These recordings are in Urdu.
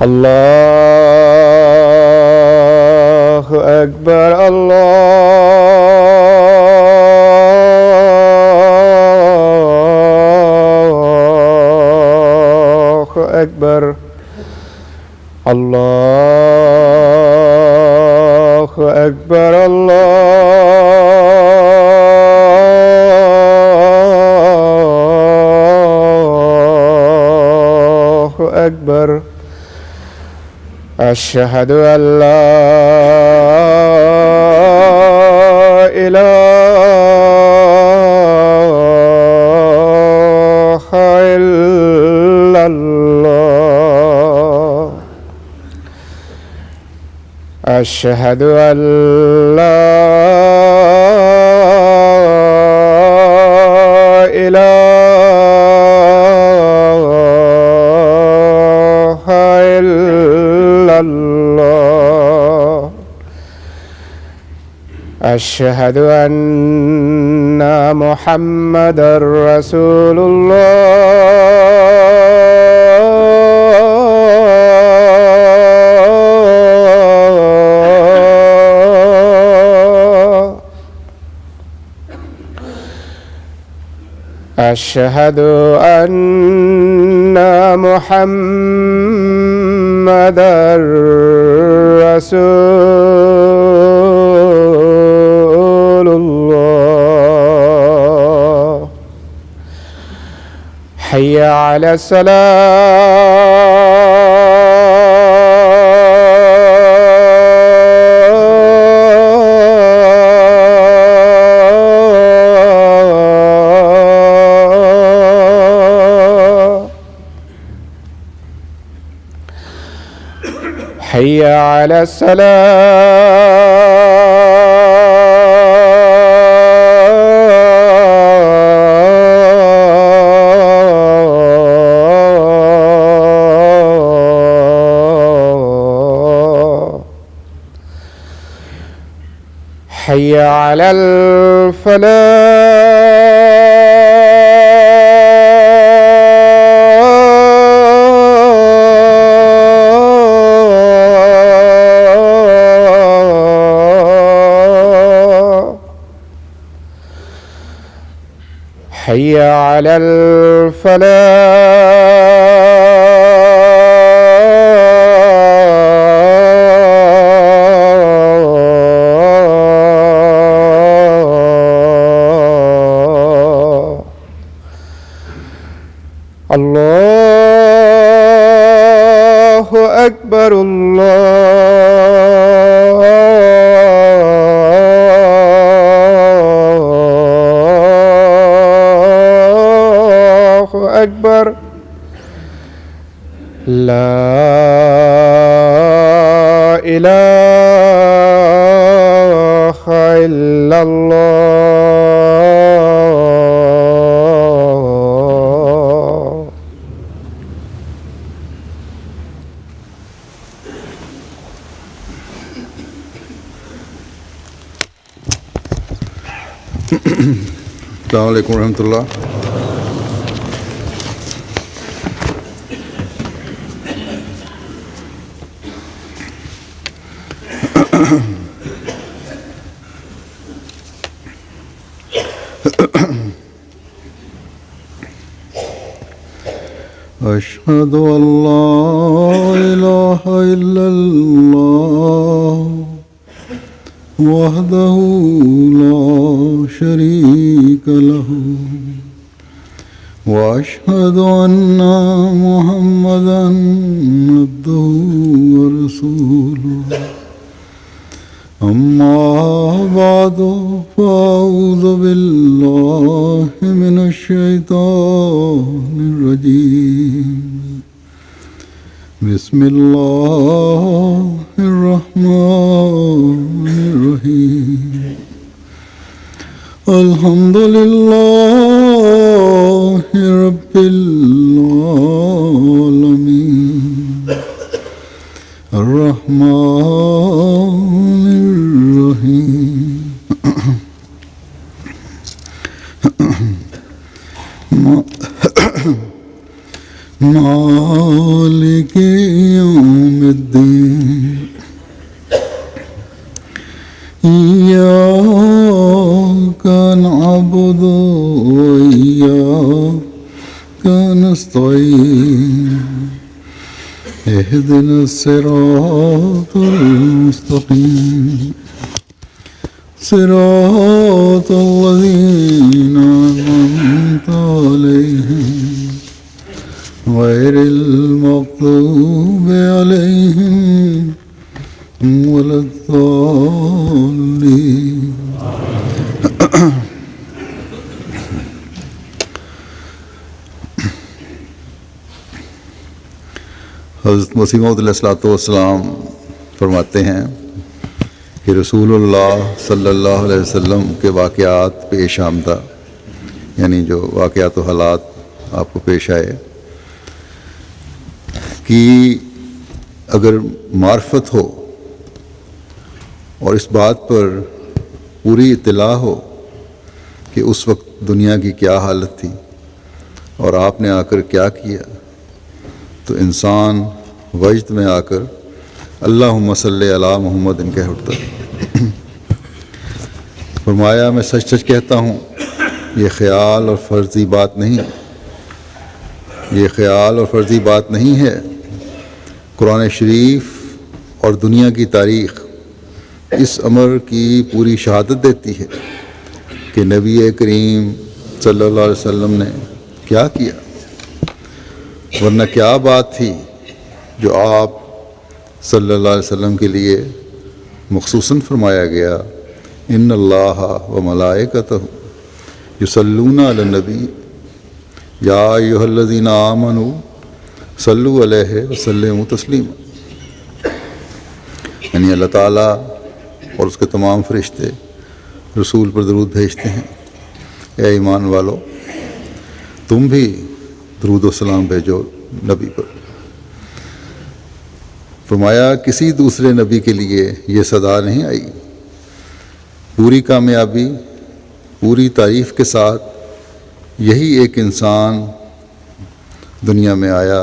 الله أكبر الله أكبر الله أكبر الله أكبر أشهد أن لا إله إلا الله أشهد أن لا إله إلا الله أشهد أن محمدًا رسول الله أشهد أن محمدًا رسول الله حي على الصلاة حي على الصلاة حي على الفلاح حي على الفلاح الله أكبر الله أكبر لا إله إلا الله السلام عليكم ورحمة الله. أشهد أن لا إله إلا الله وحده لا شريك له وأشهد أن محمدًا عبده ورسوله أما بعد فأعوذ بالله من الشيطان الرجيم بسم الله الرحمن الرحيم الحمد لله رب العالمين الرحمن الرحيم مالك يوم الدين إياك نعبد وإياك نستعين اهدنا الصراط المستقيم صراط الذين أنعمت عليهم غير المغضوب عليهم ولا الضالين. حضرت مسیح موعود علیہ الصلوۃ والسلام فرماتے ہیں کہ رسول اللہ صلی اللہ علیہ وسلم کے واقعات پیش آمدہ، یعنی جو واقعات و حالات آپ کو پیش آئے، کہ اگر معرفت ہو اور اس بات پر پوری اطلاع ہو کہ اس وقت دنیا کی کیا حالت تھی اور آپ نے آ کر کیا کیا، تو انسان وجد میں آ کر اللہم صلی علی محمد کہہ اٹھتا. فرمایا میں سچ سچ کہتا ہوں، یہ خیال اور فرضی بات نہیں، یہ خیال اور فرضی بات نہیں ہے. قرآن شریف اور دنیا کی تاریخ اس امر کی پوری شہادت دیتی ہے کہ نبی کریم صلی اللہ علیہ وسلم نے کیا کیا، ورنہ کیا بات تھی جو آپ صلی اللہ علیہ وسلم کے لیے مخصوصاً فرمایا گیا، ان اللہ و ملائکتہ یصلون علی النبی یا ایھا الذین آمنوا صلوا علیہ وسلموا تسلیما. یعنی اللہ تعالیٰ اور اس کے تمام فرشتے رسول پر درود بھیجتے ہیں، اے ایمان والو تم بھی درود و سلام بھیجو نبی پر. فرمایا کسی دوسرے نبی کے لیے یہ صدا نہیں آئی. پوری کامیابی، پوری تعریف کے ساتھ یہی ایک انسان دنیا میں آیا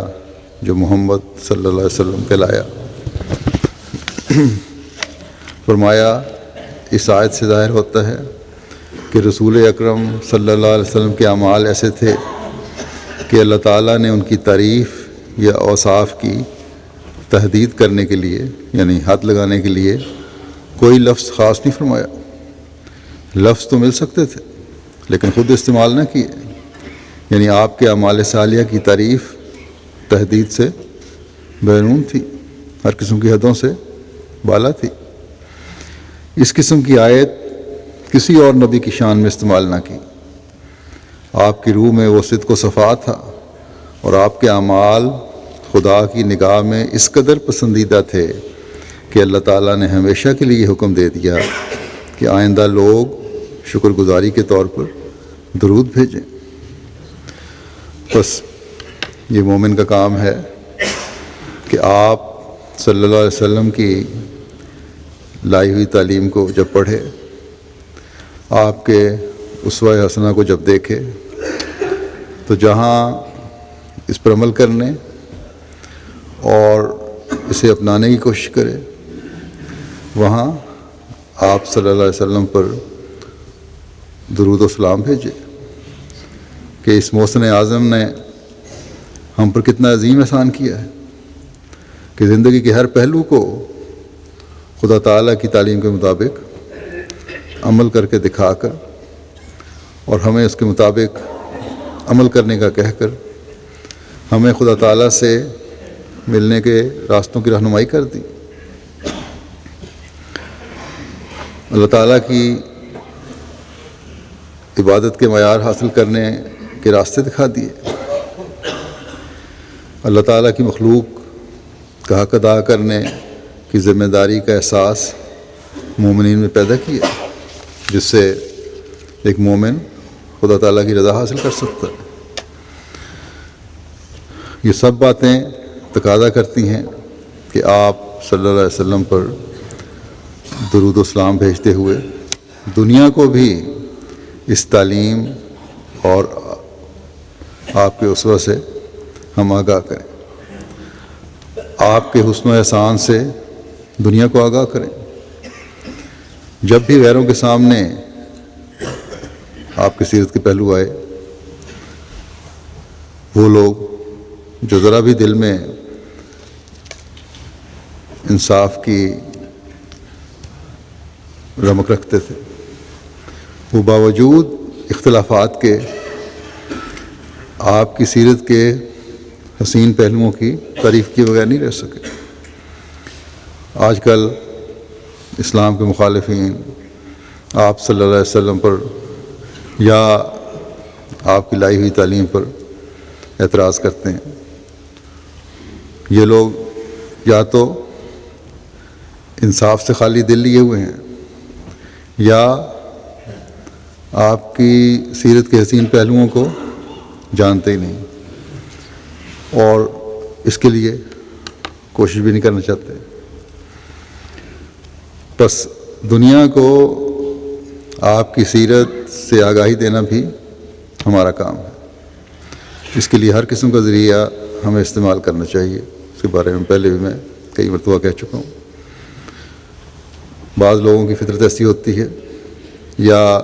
جو محمد صلی اللہ علیہ وسلم کہلایا. فرمایا اس آیت سے ظاہر ہوتا ہے کہ رسول اکرم صلی اللہ علیہ وسلم کے اعمال ایسے تھے کہ اللہ تعالیٰ نے ان کی تعریف یا اوصاف کی تحدید کرنے کے لیے، یعنی حد لگانے کے لیے کوئی لفظ خاص نہیں فرمایا. لفظ تو مل سکتے تھے لیکن خود استعمال نہ کیے. یعنی آپ کے اعمال صالحہ کی تعریف تحدید سے بیرون تھی، ہر قسم کی حدوں سے بالا تھی. اس قسم کی آیت کسی اور نبی کی شان میں استعمال نہ کی. آپ کی روح میں وہ صدق و صفا تھا اور آپ کے اعمال خدا کی نگاہ میں اس قدر پسندیدہ تھے کہ اللہ تعالیٰ نے ہمیشہ کے لیے حکم دے دیا کہ آئندہ لوگ شکر گزاری کے طور پر درود بھیجیں. بس یہ مومن کا کام ہے کہ آپ صلی اللہ علیہ وسلم کی لائی ہوئی تعلیم کو جب پڑھے، آپ کے اسوہ حسنہ کو جب دیکھے، تو جہاں اس پر عمل کرنے اور اسے اپنانے کی کوشش کرے، وہاں آپ صلی اللہ علیہ وسلم پر درود و سلام بھیجے کہ اس محسن اعظم نے ہم پر کتنا عظیم احسان کیا ہے کہ زندگی کے ہر پہلو کو خدا تعالیٰ کی تعلیم کے مطابق عمل کر کے دکھا کر اور ہمیں اس کے مطابق عمل کرنے کا کہہ کر ہمیں خدا تعالیٰ سے ملنے کے راستوں کی رہنمائی کر دی. اللہ تعالیٰ کی عبادت کے معیار حاصل کرنے کے راستے دکھا دیے. اللہ تعالیٰ کی مخلوق کا حق ادا کرنے کی ذمہ داری کا احساس مومنین میں پیدا کیا، جس سے ایک مومن خدا تعالیٰ کی رضا حاصل کر سکتا ہے. یہ سب باتیں تقاضا کرتی ہیں کہ آپ صلی اللہ علیہ وسلم پر درود و سلام بھیجتے ہوئے دنیا کو بھی اس تعلیم اور آپ کے اسوہ سے ہم آگاہ کریں. آپ کے حسن و احسان سے دنیا کو آگاہ کریں۔ جب بھی غیروں کے سامنے آپ کی سیرت کے پہلو آئے، وہ لوگ جو ذرا بھی دل میں انصاف کی رمق رکھتے تھے، وہ باوجود اختلافات کے آپ کی سیرت کے حسین پہلوؤں کی تعریف کیے بغیر نہیں رہ سکے۔ آج کل اسلام کے مخالفین آپ صلی اللہ علیہ وسلم پر یا آپ کی لائی ہوئی تعلیم پر اعتراض کرتے ہیں۔ یہ لوگ یا تو انصاف سے خالی دل لیے ہوئے ہیں یا آپ کی سیرت کے حسین پہلوؤں کو جانتے ہی نہیں، اور اس کے لیے کوشش بھی نہیں کرنا چاہتے۔ بس دنیا کو آپ کی سیرت سے آگاہی دینا بھی ہمارا کام ہے۔ اس کے لیے ہر قسم کا ذریعہ ہمیں استعمال کرنا چاہیے۔ اس کے بارے میں پہلے بھی میں کئی مرتبہ کہہ چکا ہوں۔ بعض لوگوں کی فطرت ایسی ہوتی ہے یا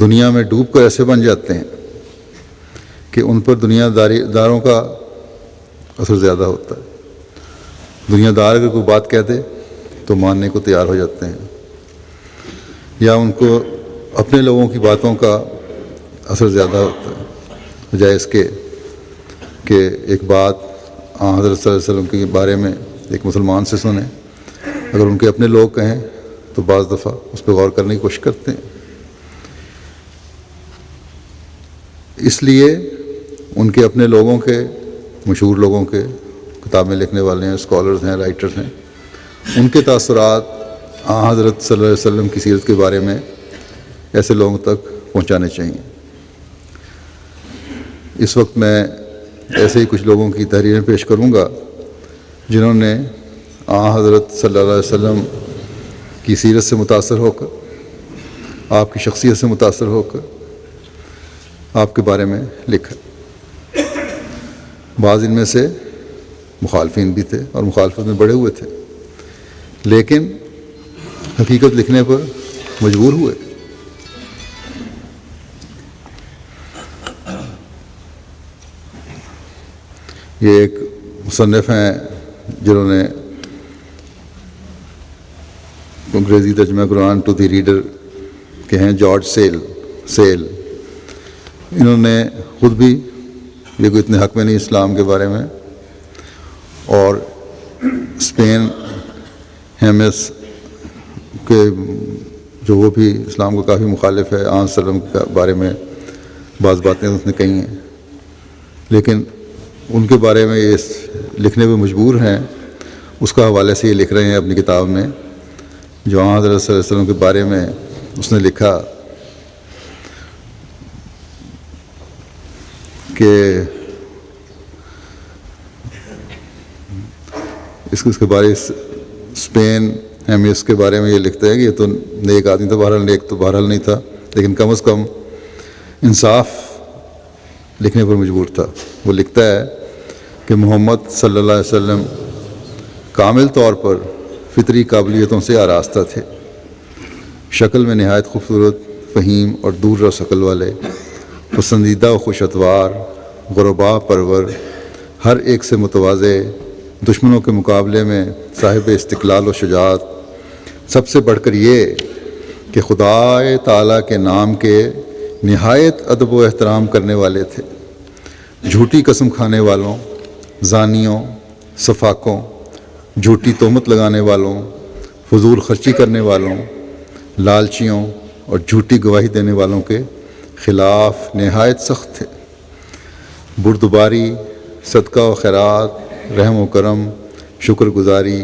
دنیا میں ڈوب کر ایسے بن جاتے ہیں کہ ان پر دنیا داروں کا اثر زیادہ ہوتا ہے۔ دنیا دار اگر کوئی بات کہہ دے تو ماننے کو تیار ہو جاتے ہیں، یا ان کو اپنے لوگوں کی باتوں کا اثر زیادہ ہوتا ہے، بجائے اس کے کہ ایک بات حضرت صلی اللہ علیہ وسلم کے بارے میں ایک مسلمان سے سنیں۔ اگر ان کے اپنے لوگ کہیں تو بعض دفعہ اس پہ غور کرنے کی کوشش کرتے ہیں۔ اس لیے ان کے اپنے لوگوں کے، مشہور لوگوں کے، کتابیں لکھنے والے ہیں، اسکالرز ہیں، رائٹرز ہیں، ان کے تاثرات حضرت صلی اللہ علیہ وسلم کی سیرت کے بارے میں ایسے لوگوں تک پہنچانے چاہیے۔ اس وقت میں ایسے ہی کچھ لوگوں کی تحریریں پیش کروں گا جنہوں نے حضرت صلی اللہ علیہ وسلم کی سیرت سے متاثر ہو کر، آپ کی شخصیت سے متاثر ہو کر آپ کے بارے میں لکھا۔ بعض ان میں سے مخالفین بھی تھے اور مخالفت میں بڑے ہوئے تھے، لیکن حقیقت لکھنے پر مجبور ہوئے۔ یہ ایک مصنف ہیں جنہوں نے انگریزی ترجمہ قرآن ٹو دی ریڈر کے ہیں، جارج سیل۔ انہوں نے خود بھی، یہ کوئی اتنے حق میں نہیں اسلام کے بارے میں، اور اسپین ہیمس کے جو وہ بھی اسلام کو کافی مخالف ہے، آن وسلم کے بارے میں بعض باتیں اس نے کہی ہیں، لیکن ان کے بارے میں یہ لکھنے پہ مجبور ہیں۔ اس کا حوالے سے یہ لکھ رہے ہیں اپنی کتاب میں، جو حضرت صلی اللہ علیہ وسلم کے بارے میں اس نے لکھا کہ اس کے بارے اسپین ہیمس کے بارے میں یہ لکھتا ہے کہ یہ تو نیک آدمی تھا، بہرحال نیک تو بہرحال نہیں تھا، لیکن کم از کم انصاف لکھنے پر مجبور تھا۔ وہ لکھتا ہے کہ محمد صلی اللہ علیہ وسلم کامل طور پر فطری قابلیتوں سے آراستہ تھے، شکل میں نہایت خوبصورت، فہیم اور دور رس عقل والے، پسندیدہ و خوش اتوار، غربا پرور، ہر ایک سے متواضع، دشمنوں کے مقابلے میں صاحب استقلال و شجاعت، سب سے بڑھ کر یہ کہ خدا تعالیٰ کے نام کے نہایت ادب و احترام کرنے والے تھے، جھوٹی قسم کھانے والوں، زانیوں، سفاکوں، جھوٹی تہمت لگانے والوں، فضول خرچی کرنے والوں، لالچیوں اور جھوٹی گواہی دینے والوں کے خلاف نہایت سخت تھے۔ بردباری، صدقہ و خیرات، رحم و کرم، شکر گزاری،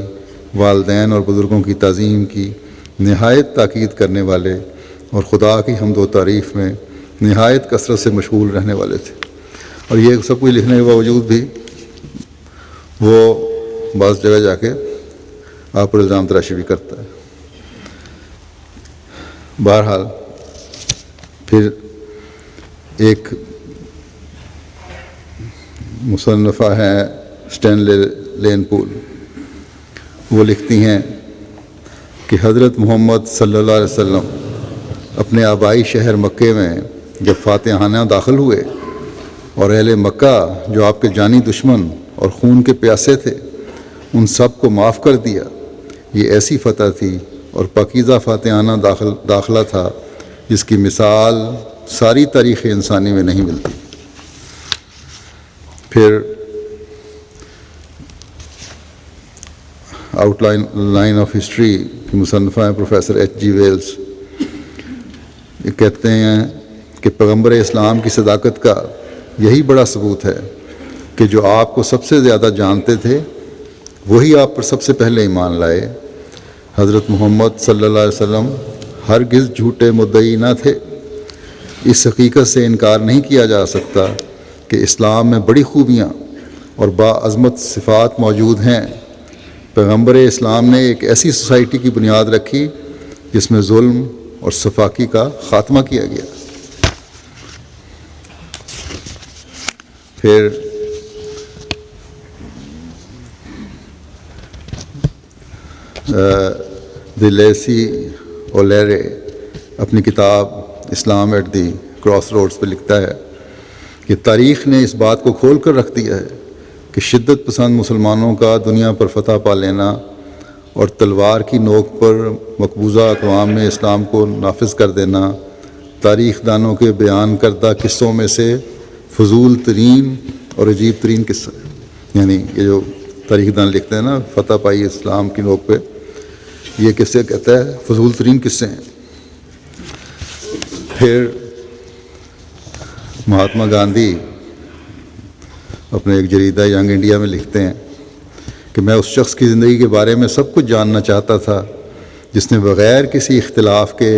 والدین اور بزرگوں کی تعظیم کی نہایت تاکید کرنے والے اور خدا کی حمد و تعریف میں نہایت کثرت سے مشغول رہنے والے تھے۔ اور یہ سب کچھ لکھنے کے باوجود بھی وہ بعض جگہ جا کے آپ پر الزام تراشی بھی کرتا ہے۔ بہرحال پھر ایک مصنفہ ہیں اسٹینلے لین پول۔ وہ لکھتی ہیں کہ حضرت محمد صلی اللہ علیہ وسلم اپنے آبائی شہر مکے میں جب فاتحانہ داخل ہوئے اور اہل مکہ جو آپ کے جانی دشمن اور خون کے پیاسے تھے ان سب کو معاف کر دیا۔ یہ ایسی فتح تھی اور پاکیزہ فاتحانہ داخلہ تھا جس کی مثال ساری تاریخ انسانی میں نہیں ملتی۔ پھر آؤٹ لائن آف ہسٹری کی مصنفہ ہیں پروفیسر ایچ جی ویلز۔ یہ کہتے ہیں کہ پیغمبر اسلام کی صداقت کا یہی بڑا ثبوت ہے کہ جو آپ کو سب سے زیادہ جانتے تھے وہی آپ پر سب سے پہلے ایمان لائے۔ حضرت محمد صلی اللہ علیہ وسلم ہرگز جھوٹے مدعی نہ تھے۔ اس حقیقت سے انکار نہیں کیا جا سکتا کہ اسلام میں بڑی خوبیاں اور باعظمت صفات موجود ہیں۔ پیغمبر اسلام نے ایک ایسی سوسائٹی کی بنیاد رکھی جس میں ظلم اور سفاکی کا خاتمہ کیا گیا۔ پھر دیلیسی اولیرے اپنی کتاب اسلام ایٹ دی کراس روڈز پہ لکھتا ہے کہ تاریخ نے اس بات کو کھول کر رکھ دیا ہے کہ شدت پسند مسلمانوں کا دنیا پر فتح پا لینا اور تلوار کی نوک پر مقبوضہ اقوام میں اسلام کو نافذ کر دینا تاریخ دانوں کے بیان کردہ قصوں میں سے فضول ترین اور عجیب ترین قصہ ہے۔ یعنی یہ جو تاریخ دان لکھتے ہیں نا فتح پائی اسلام کی نوک پہ، یہ قصے کہتا ہے فضول ترین قصے ہیں۔ پھر مہاتما گاندھی اپنے ایک جریدہ ینگ انڈیا میں لکھتے ہیں کہ میں اس شخص کی زندگی کے بارے میں سب کچھ جاننا چاہتا تھا جس نے بغیر کسی اختلاف کے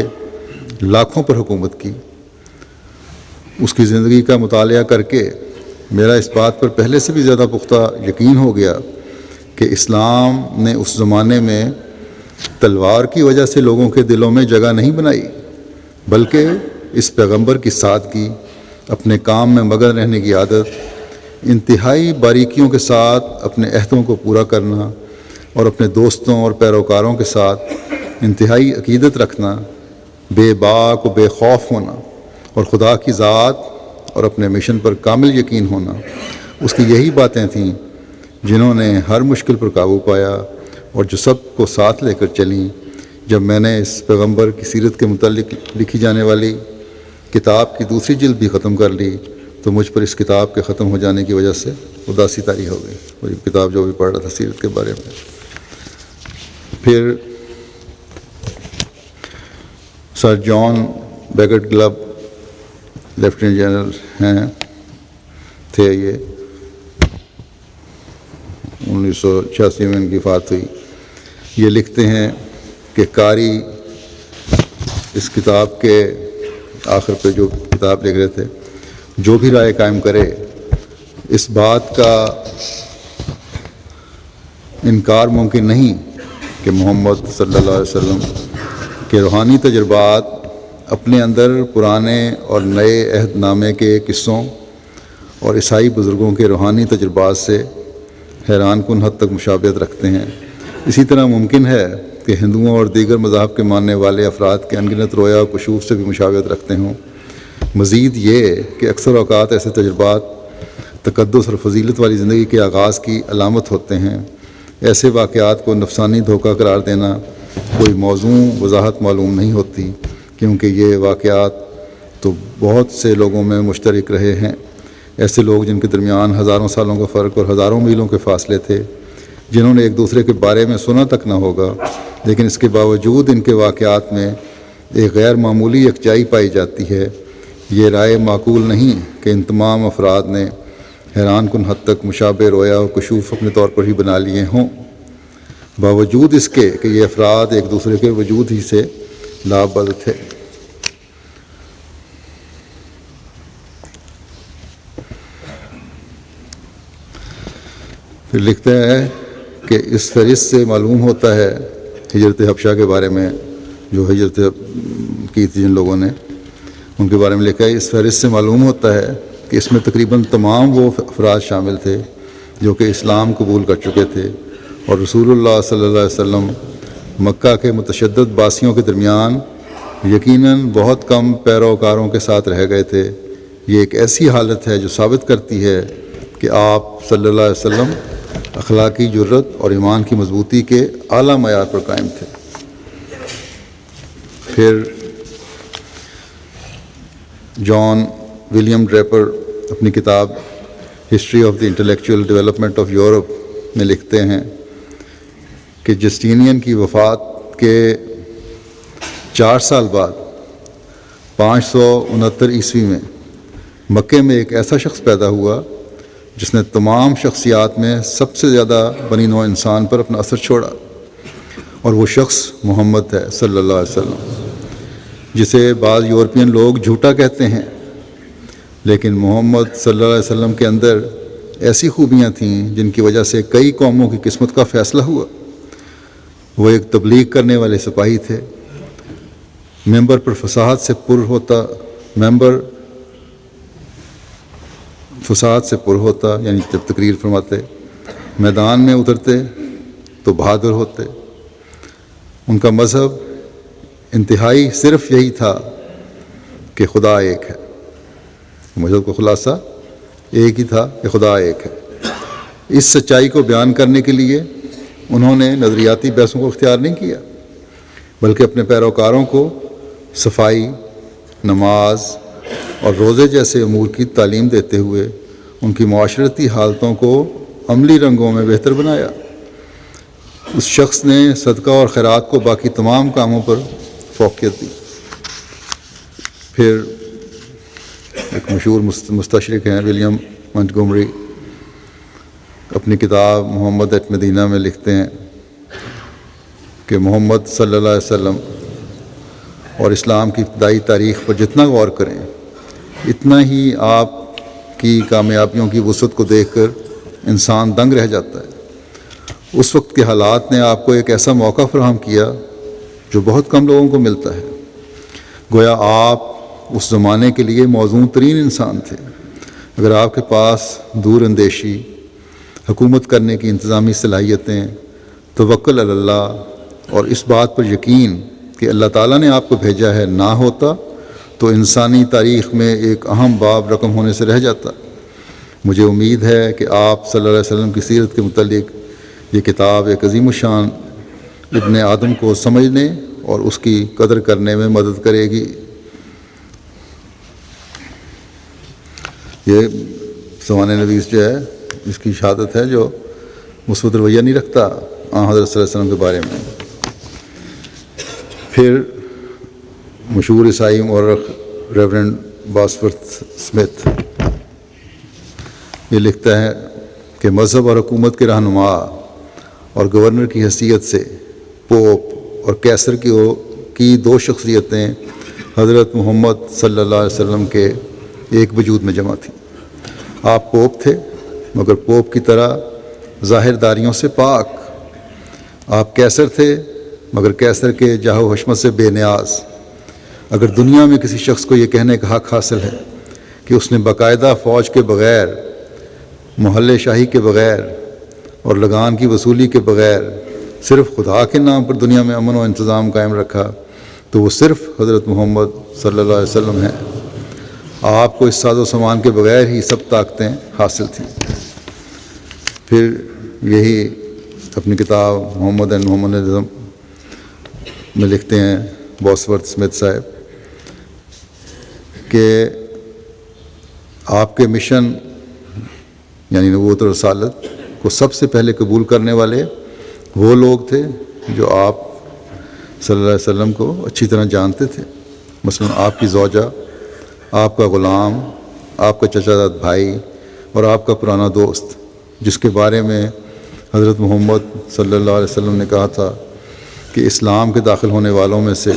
لاکھوں پر حکومت کی۔ اس کی زندگی کا مطالعہ کر کے میرا اس بات پر پہلے سے بھی زیادہ پختہ یقین ہو گیا کہ اسلام نے اس زمانے میں تلوار کی وجہ سے لوگوں کے دلوں میں جگہ نہیں بنائی، بلکہ اس پیغمبر کی سادگی، اپنے کام میں مگن رہنے کی عادت، انتہائی باریکیوں کے ساتھ اپنے عہدوں کو پورا کرنا اور اپنے دوستوں اور پیروکاروں کے ساتھ انتہائی عقیدت رکھنا، بے باک و بے خوف ہونا اور خدا کی ذات اور اپنے مشن پر کامل یقین ہونا، اس کی یہی باتیں تھیں جنہوں نے ہر مشکل پر قابو پایا اور جو سب کو ساتھ لے کر چلیں۔ جب میں نے اس پیغمبر کی سیرت کے متعلق لکھی جانے والی کتاب کی دوسری جلد بھی ختم کر لی تو مجھ پر اس کتاب کے ختم ہو جانے کی وجہ سے اداسی طاری ہو گئی، وہ کتاب جو بھی پڑھ رہا تھا سیرت کے بارے میں۔ پھر سر جان بیگٹ گلب لیفٹیننٹ جنرل ہیں تھے، یہ 1986 میں ان کی وفات ہوئی۔ یہ لکھتے ہیں کہ قاری اس کتاب کے آخر پہ جو کتاب لکھ رہے تھے، جو بھی رائے قائم کرے اس بات کا انکار ممکن نہیں کہ محمد صلی اللہ علیہ وسلم کے روحانی تجربات اپنے اندر پرانے اور نئے عہد نامے کے قصوں اور عیسائی بزرگوں کے روحانی تجربات سے حیران کن حد تک مشابہت رکھتے ہیں۔ اسی طرح ممکن ہے کہ ہندوؤں اور دیگر مذاہب کے ماننے والے افراد کے انگنت رویا و کشوف سے بھی مشابہت رکھتے ہوں۔ مزید یہ کہ اکثر اوقات ایسے تجربات تقدس اور فضیلت والی زندگی کے آغاز کی علامت ہوتے ہیں۔ ایسے واقعات کو نفسانی دھوکہ قرار دینا کوئی موضوع وضاحت معلوم نہیں ہوتی، کیونکہ یہ واقعات تو بہت سے لوگوں میں مشترک رہے ہیں، ایسے لوگ جن کے درمیان ہزاروں سالوں کا فرق اور ہزاروں میلوں کے فاصلے تھے، جنہوں نے ایک دوسرے کے بارے میں سنا تک نہ ہوگا، لیکن اس کے باوجود ان کے واقعات میں ایک غیر معمولی یکجائی پائی جاتی ہے۔ یہ رائے معقول نہیں کہ ان تمام افراد نے حیران کن حد تک مشابہ رویا و کشوف اپنے طور پر ہی بنا لیے ہوں، باوجود اس کے کہ یہ افراد ایک دوسرے کے وجود ہی سے لابد تھے۔ پھر لکھتے ہیں کہ اس فہرست سے معلوم ہوتا ہے ہجرت حبشہ کے بارے میں، جو ہجرت کی تھی جن لوگوں نے، ان کے بارے میں لکھا ہے، اس فہرست سے معلوم ہوتا ہے کہ اس میں تقریباً تمام وہ افراد شامل تھے جو کہ اسلام قبول کر چکے تھے، اور رسول اللہ صلی اللہ علیہ وسلم مکہ کے متشدد باسیوں کے درمیان یقیناً بہت کم پیروکاروں کے ساتھ رہ گئے تھے، یہ ایک ایسی حالت ہے جو ثابت کرتی ہے کہ آپ صلی اللہ علیہ وسلم اخلاقی جرت اور ایمان کی مضبوطی کے اعلیٰ معیار پر قائم تھے۔ پھر جان ولیم ڈریپر اپنی کتاب history of the intellectual development of Europe میں لکھتے ہیں کہ جسٹینین کی وفات کے 4 سال بعد 569 عیسوی میں مکے میں ایک ایسا شخص پیدا ہوا جس نے تمام شخصیات میں سب سے زیادہ بنی نوع انسان پر اپنا اثر چھوڑا، اور وہ شخص محمد ہے صلی اللہ علیہ وسلم، جسے بعض یورپین لوگ جھوٹا کہتے ہیں، لیکن محمد صلی اللہ علیہ وسلم کے اندر ایسی خوبیاں تھیں جن کی وجہ سے کئی قوموں کی قسمت کا فیصلہ ہوا۔ وہ ایک تبلیغ کرنے والے سپاہی تھے، ممبر پر فصاحت سے پر ہوتا یعنی جب تقریر فرماتے، میدان میں اترتے تو بہادر ہوتے۔ ان کا مذہب انتہائی صرف یہی تھا کہ خدا ایک ہے، مذہب کا خلاصہ ایک ہی تھا کہ خدا ایک ہے۔ اس سچائی کو بیان کرنے کے لیے انہوں نے نظریاتی بحثوں کو اختیار نہیں کیا، بلکہ اپنے پیروکاروں کو صفائی، نماز اور روزے جیسے امور کی تعلیم دیتے ہوئے ان کی معاشرتی حالتوں کو عملی رنگوں میں بہتر بنایا۔ اس شخص نے صدقہ اور خیرات کو باقی تمام کاموں پر فوقیت دی۔ پھر ایک مشہور مستشرق ہیں ولیم منٹگومری، اپنی کتاب محمد ایٹ مدینہ میں لکھتے ہیں کہ محمد صلی اللہ علیہ وسلم اور اسلام کی ابتدائی تاریخ پر جتنا غور کریں اتنا ہی آپ کی کامیابیوں کی وسعت کو دیکھ کر انسان دنگ رہ جاتا ہے۔ اس وقت کے حالات نے آپ کو ایک ایسا موقع فراہم کیا جو بہت کم لوگوں کو ملتا ہے، گویا آپ اس زمانے کے لیے موزوں ترین انسان تھے۔ اگر آپ کے پاس دور اندیشی، حکومت کرنے کی انتظامی صلاحیتیں، توکل علی اللہ اور اس بات پر یقین کہ اللہ تعالیٰ نے آپ کو بھیجا ہے نہ ہوتا تو انسانی تاریخ میں ایک اہم باب رقم ہونے سے رہ جاتا۔ مجھے امید ہے کہ آپ صلی اللہ علیہ وسلم کی سیرت کے متعلق یہ کتاب ایک عظیم الشان ابن آدم کو سمجھنے اور اس کی قدر کرنے میں مدد کرے گی۔ یہ سوانح نویس جو ہے اس کی شہادت ہے جو مثبت رویہ نہیں رکھتا حضرت صلی اللہ علیہ وسلم کے بارے میں۔ پھر مشہور عیسائی مورخ ریورنڈ باسورتھ اسمتھ یہ لکھتا ہے کہ مذہب اور حکومت کے رہنما اور گورنر کی حیثیت سے پوپ اور کیسر کی 2 شخصیتیں حضرت محمد صلی اللہ علیہ وسلم کے ایک وجود میں جمع تھیں۔ آپ پوپ تھے مگر پوپ کی طرح ظاہر داریوں سے پاک، آپ کیسر تھے مگر کیسر کے جاہ و حشمت سے بے نیاز۔ اگر دنیا میں کسی شخص کو یہ کہنے کا حق حاصل ہے کہ اس نے باقاعدہ فوج کے بغیر، محلے شاہی کے بغیر اور لگان کی وصولی کے بغیر صرف خدا کے نام پر دنیا میں امن و انتظام قائم رکھا تو وہ صرف حضرت محمد صلی اللہ علیہ وسلم ہیں۔ آپ کو اس ساز و سامان کے بغیر ہی سب طاقتیں حاصل تھیں۔ پھر یہی اپنی کتاب محمد اینڈ محمدزم میں لکھتے ہیں باسورتھ اسمتھ صاحب کہ آپ کے مشن یعنی نبوت اور رسالت کو سب سے پہلے قبول کرنے والے وہ لوگ تھے جو آپ صلی اللہ علیہ وسلم کو اچھی طرح جانتے تھے، مثلا آپ کی زوجہ، آپ کا غلام، آپ کا چچا زاد بھائی اور آپ کا پرانا دوست، جس کے بارے میں حضرت محمد صلی اللہ علیہ وسلم نے کہا تھا کہ اسلام کے داخل ہونے والوں میں سے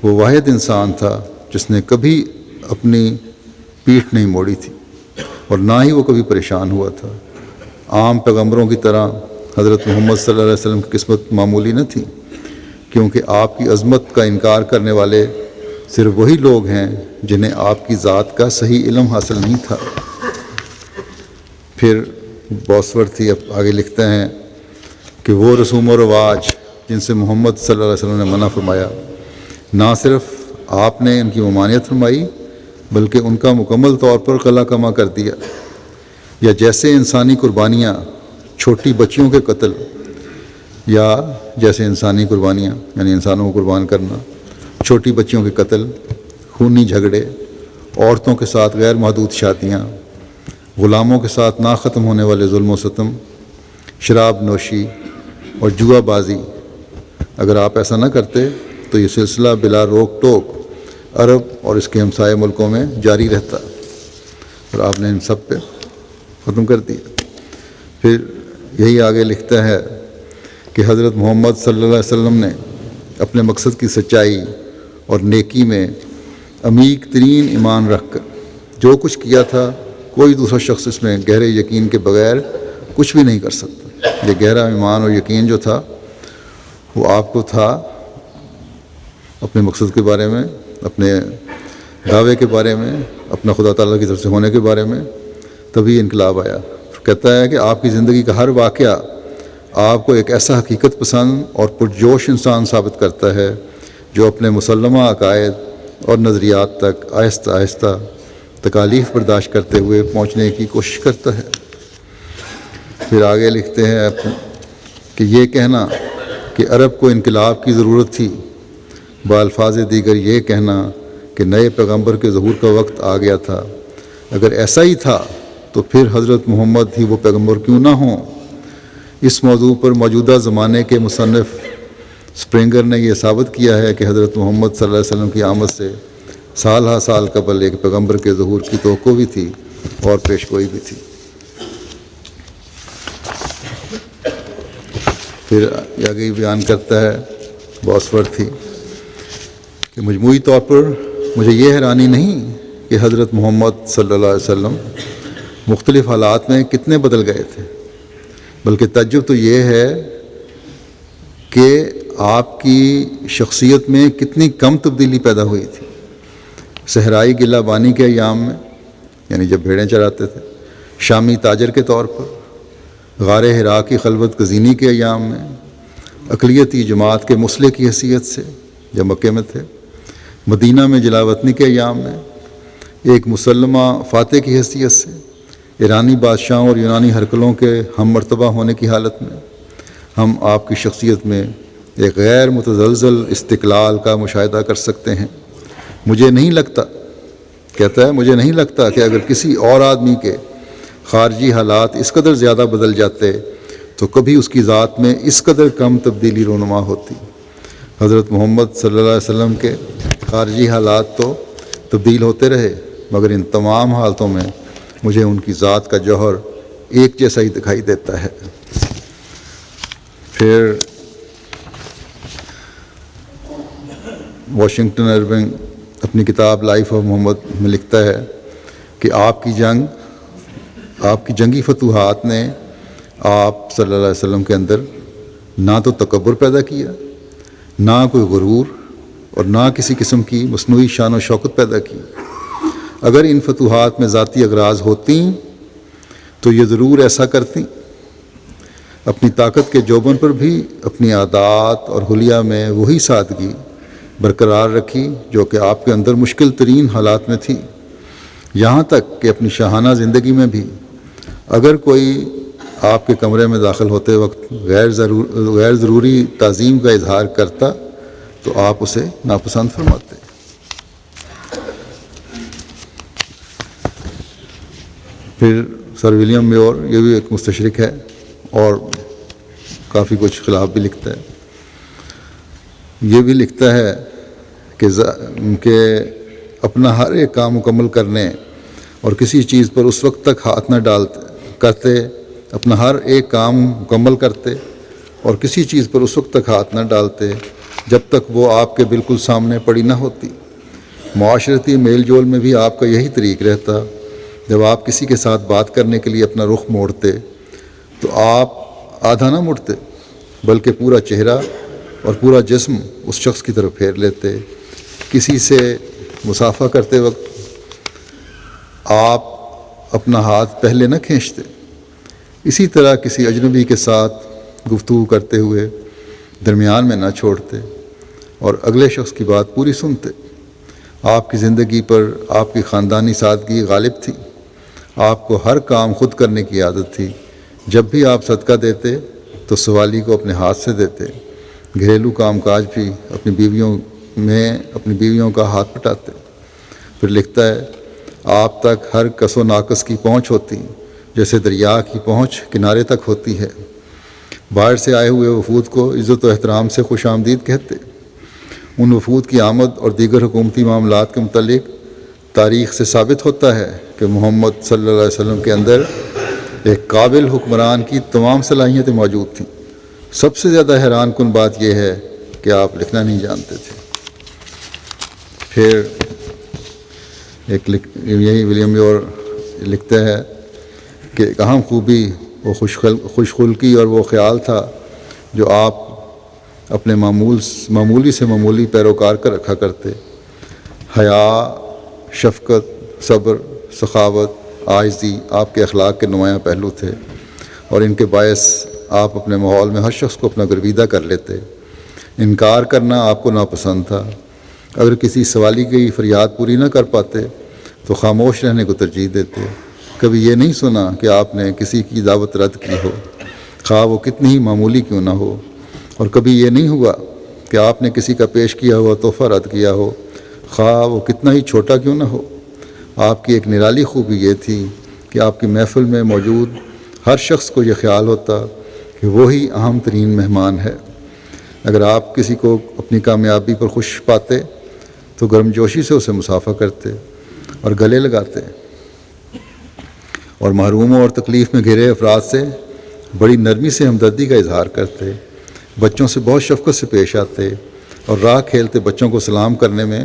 وہ واحد انسان تھا جس نے کبھی اپنی پیٹھ نہیں موڑی تھی اور نہ ہی وہ کبھی پریشان ہوا تھا۔ عام پیغمبروں کی طرح حضرت محمد صلی اللہ علیہ وسلم کی قسمت معمولی نہ تھی، کیونکہ آپ کی عظمت کا انکار کرنے والے صرف وہی لوگ ہیں جنہیں آپ کی ذات کا صحیح علم حاصل نہیں تھا۔ پھر بوسور تھی. اب آگے لکھتے ہیں کہ وہ رسوم و رواج جن سے محمد صلی اللہ علیہ وسلم نے منع فرمایا، نہ صرف آپ نے ان کی ممانعت فرمائی بلکہ ان کا مکمل طور پر قلع کما کر دیا. یا جیسے انسانی قربانیاں، چھوٹی بچیوں کے قتل، یا جیسے انسانی قربانیاں یعنی انسانوں کو قربان کرنا، چھوٹی بچیوں کے قتل، خونی جھگڑے، عورتوں کے ساتھ غیر محدود شادیاں، غلاموں کے ساتھ نہ ختم ہونے والے ظلم و ستم، شراب نوشی اور جوا بازی، اگر آپ ایسا نہ کرتے تو یہ سلسلہ بلا روک ٹوک عرب اور اس کے ہمسائے ملکوں میں جاری رہتا، اور آپ نے ان سب پہ ختم کر دیا. پھر یہی آگے لکھتا ہے کہ حضرت محمد صلی اللہ علیہ وسلم نے اپنے مقصد کی سچائی اور نیکی میں عمیق ترین ایمان رکھ کر جو کچھ کیا تھا، کوئی دوسرا شخص اس میں گہرے یقین کے بغیر کچھ بھی نہیں کر سکتا. یہ گہرا ایمان اور یقین جو تھا وہ آپ کو تھا اپنے مقصد کے بارے میں، اپنے دعوے کے بارے میں، اپنا خدا تعالیٰ کی طرف سے ہونے کے بارے میں. تبھی انقلاب آیا. کہتا ہے کہ آپ کی زندگی کا ہر واقعہ آپ کو ایک ایسا حقیقت پسند اور پرجوش انسان ثابت کرتا ہے جو اپنے مسلمہ عقائد اور نظریات تک آہستہ آہستہ تکالیف برداشت کرتے ہوئے پہنچنے کی کوشش کرتا ہے. پھر آگے لکھتے ہیں کہ یہ کہنا کہ عرب کو انقلاب کی ضرورت تھی، بالفاظ دیگر یہ کہنا کہ نئے پیغمبر کے ظہور کا وقت آ گیا تھا. اگر ایسا ہی تھا تو پھر حضرت محمد ہی وہ پیغمبر کیوں نہ ہوں. اس موضوع پر موجودہ زمانے کے مصنف سپرنگر نے یہ ثابت کیا ہے کہ حضرت محمد صلی اللہ علیہ وسلم کی آمد سے سال ہا سال قبل ایک پیغمبر کے ظہور کی توقع بھی تھی اور پیشگوئی بھی تھی. پھر آگے بیان کرتا ہے بوسور تھی کہ مجموعی طور پر مجھے یہ حیرانی نہیں کہ حضرت محمد صلی اللہ علیہ وسلم مختلف حالات میں کتنے بدل گئے تھے، بلکہ تعجب تو یہ ہے کہ آپ کی شخصیت میں کتنی کم تبدیلی پیدا ہوئی تھی. صحرائی گلہ بانی کے ایام میں، یعنی جب بھیڑیں چراتے تھے، شامی تاجر کے طور پر، غار حرا کی خلوت گزینی کے ایام میں، اقلیتی جماعت کے مسلح کی حیثیت سے جب مکے میں تھے، مدینہ میں جلاوطنی کے ایام میں، ایک مسلمہ فاتح کی حیثیت سے، ایرانی بادشاہوں اور یونانی ہرکلوں کے ہم مرتبہ ہونے کی حالت میں، ہم آپ کی شخصیت میں ایک غیر متزلزل استقلال کا مشاہدہ کر سکتے ہیں. مجھے نہیں لگتا، کہتا ہے مجھے نہیں لگتا کہ اگر کسی اور آدمی کے خارجی حالات اس قدر زیادہ بدل جاتے تو کبھی اس کی ذات میں اس قدر کم تبدیلی رونما ہوتی. حضرت محمد صلی اللہ علیہ وسلم کے خارجی حالات تو تبدیل ہوتے رہے، مگر ان تمام حالتوں میں مجھے ان کی ذات کا جوہر ایک جیسا ہی دکھائی دیتا ہے. پھر واشنگٹن ارونگ اپنی کتاب لائف آف محمد میں لکھتا ہے کہ آپ کی جنگی فتوحات نے آپ صلی اللہ علیہ وسلم کے اندر نہ تو تکبر پیدا کیا، نہ کوئی غرور، اور نہ کسی قسم کی مصنوعی شان و شوکت پیدا کی. اگر ان فتوحات میں ذاتی اغراض ہوتی تو یہ ضرور ایسا کرتی. اپنی طاقت کے جوبن پر بھی اپنی عادات اور حلیہ میں وہی سادگی برقرار رکھی جو کہ آپ کے اندر مشکل ترین حالات میں تھی. یہاں تک کہ اپنی شاہانہ زندگی میں بھی اگر کوئی آپ کے کمرے میں داخل ہوتے وقت غیر ضروری تعظیم کا اظہار کرتا تو آپ اسے ناپسند فرماتے. پھر سر ولیم میور، یہ بھی ایک مستشرق ہے اور کافی کچھ خلاف بھی لکھتا ہے. یہ بھی لکھتا ہے کہ اپنا ہر ایک کام مکمل کرنے اور کسی چیز پر اس وقت تک ہاتھ نہ کرتے، اپنا ہر ایک کام مکمل کرتے اور کسی چیز پر اس وقت تک ہاتھ نہ ڈالتے جب تک وہ آپ کے بالکل سامنے پڑی نہ ہوتی. معاشرتی میل جول میں بھی آپ کا یہی طریق رہتا. جب آپ کسی کے ساتھ بات کرنے کے لیے اپنا رخ موڑتے تو آپ آدھا نہ مڑتے بلکہ پورا چہرہ اور پورا جسم اس شخص کی طرف پھیر لیتے. کسی سے مصافحہ کرتے وقت آپ اپنا ہاتھ پہلے نہ کھینچتے اسی طرح کسی اجنبی کے ساتھ گفتگو کرتے ہوئے درمیان میں نہ چھوڑتے اور اگلے شخص کی بات پوری سنتے۔ آپ کی زندگی پر آپ کی خاندانی سادگی غالب تھی۔ آپ کو ہر کام خود کرنے کی عادت تھی۔ جب بھی آپ صدقہ دیتے تو سوالی کو اپنے ہاتھ سے دیتے۔ گھریلو کام کاج بھی اپنی بیویوں کا ہاتھ پٹاتے۔ پھر لکھتا ہے آپ تک ہر کس و ناقص کی پہنچ ہوتی جیسے دریا کی پہنچ کنارے تک ہوتی ہے۔ باہر سے آئے ہوئے وفود کو عزت و احترام سے خوش آمدید کہتے۔ ان وفود کی آمد اور دیگر حکومتی معاملات کے متعلق تاریخ سے ثابت ہوتا ہے کہ محمد صلی اللہ علیہ وسلم کے اندر ایک قابل حکمران کی تمام صلاحیتیں موجود تھیں۔ سب سے زیادہ حیران کن بات یہ ہے کہ آپ لکھنا نہیں جانتے تھے۔ پھر یہی ولیم میور لکھتا ہے کہ ایک اہم خوبی وہ خوش خلقی اور وہ خیال تھا جو آپ اپنے معمولی سے معمولی پیروکار کر رکھا کرتے۔ حیا، شفقت، صبر، سخاوت، عاجزی آپ کے اخلاق کے نمایاں پہلو تھے اور ان کے باعث آپ اپنے ماحول میں ہر شخص کو اپنا گرویدہ کر لیتے۔ انکار کرنا آپ کو ناپسند تھا۔ اگر کسی سوالی کی فریاد پوری نہ کر پاتے تو خاموش رہنے کو ترجیح دیتے۔ کبھی یہ نہیں سنا کہ آپ نے کسی کی دعوت رد کی ہو، خواہ وہ کتنی ہی معمولی کیوں نہ ہو، اور کبھی یہ نہیں ہوا کہ آپ نے کسی کا پیش کیا ہوا تحفہ رد کیا ہو، خواہ وہ کتنا ہی چھوٹا کیوں نہ ہو۔ آپ کی ایک نرالی خوبی یہ تھی کہ آپ کی محفل میں موجود ہر شخص کو یہ خیال ہوتا کہ وہی اہم ترین مہمان ہے۔ اگر آپ کسی کو اپنی کامیابی پر خوش پاتے تو گرم جوشی سے اسے مصافحہ کرتے اور گلے لگاتے، اور محروموں اور تکلیف میں گھرے افراد سے بڑی نرمی سے ہمدردی کا اظہار کرتے، بچوں سے بہت شفقت سے پیش آتے اور راہ کھیلتے بچوں کو سلام کرنے میں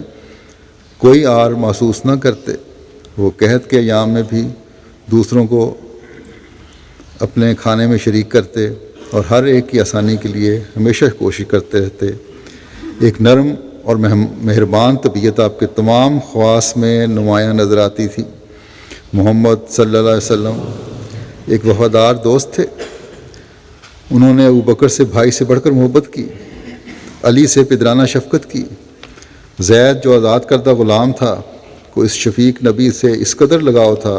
کوئی عار محسوس نہ کرتے۔ وہ قحط کے ایام میں بھی دوسروں کو اپنے کھانے میں شریک کرتے اور ہر ایک کی آسانی کے لیے ہمیشہ کوشش کرتے رہتے۔ ایک نرم اور مہربان طبیعت آپ کے تمام خواص میں نمایاں نظر آتی تھی۔ محمد صلی اللہ علیہ وسلم ایک وفادار دوست تھے۔ انہوں نے ابوبکر سے بھائی سے بڑھ کر محبت کی، علی سے پدرانہ شفقت کی، زید جو آزاد کردہ غلام تھا کو اس شفیق نبی سے اس قدر لگاؤ تھا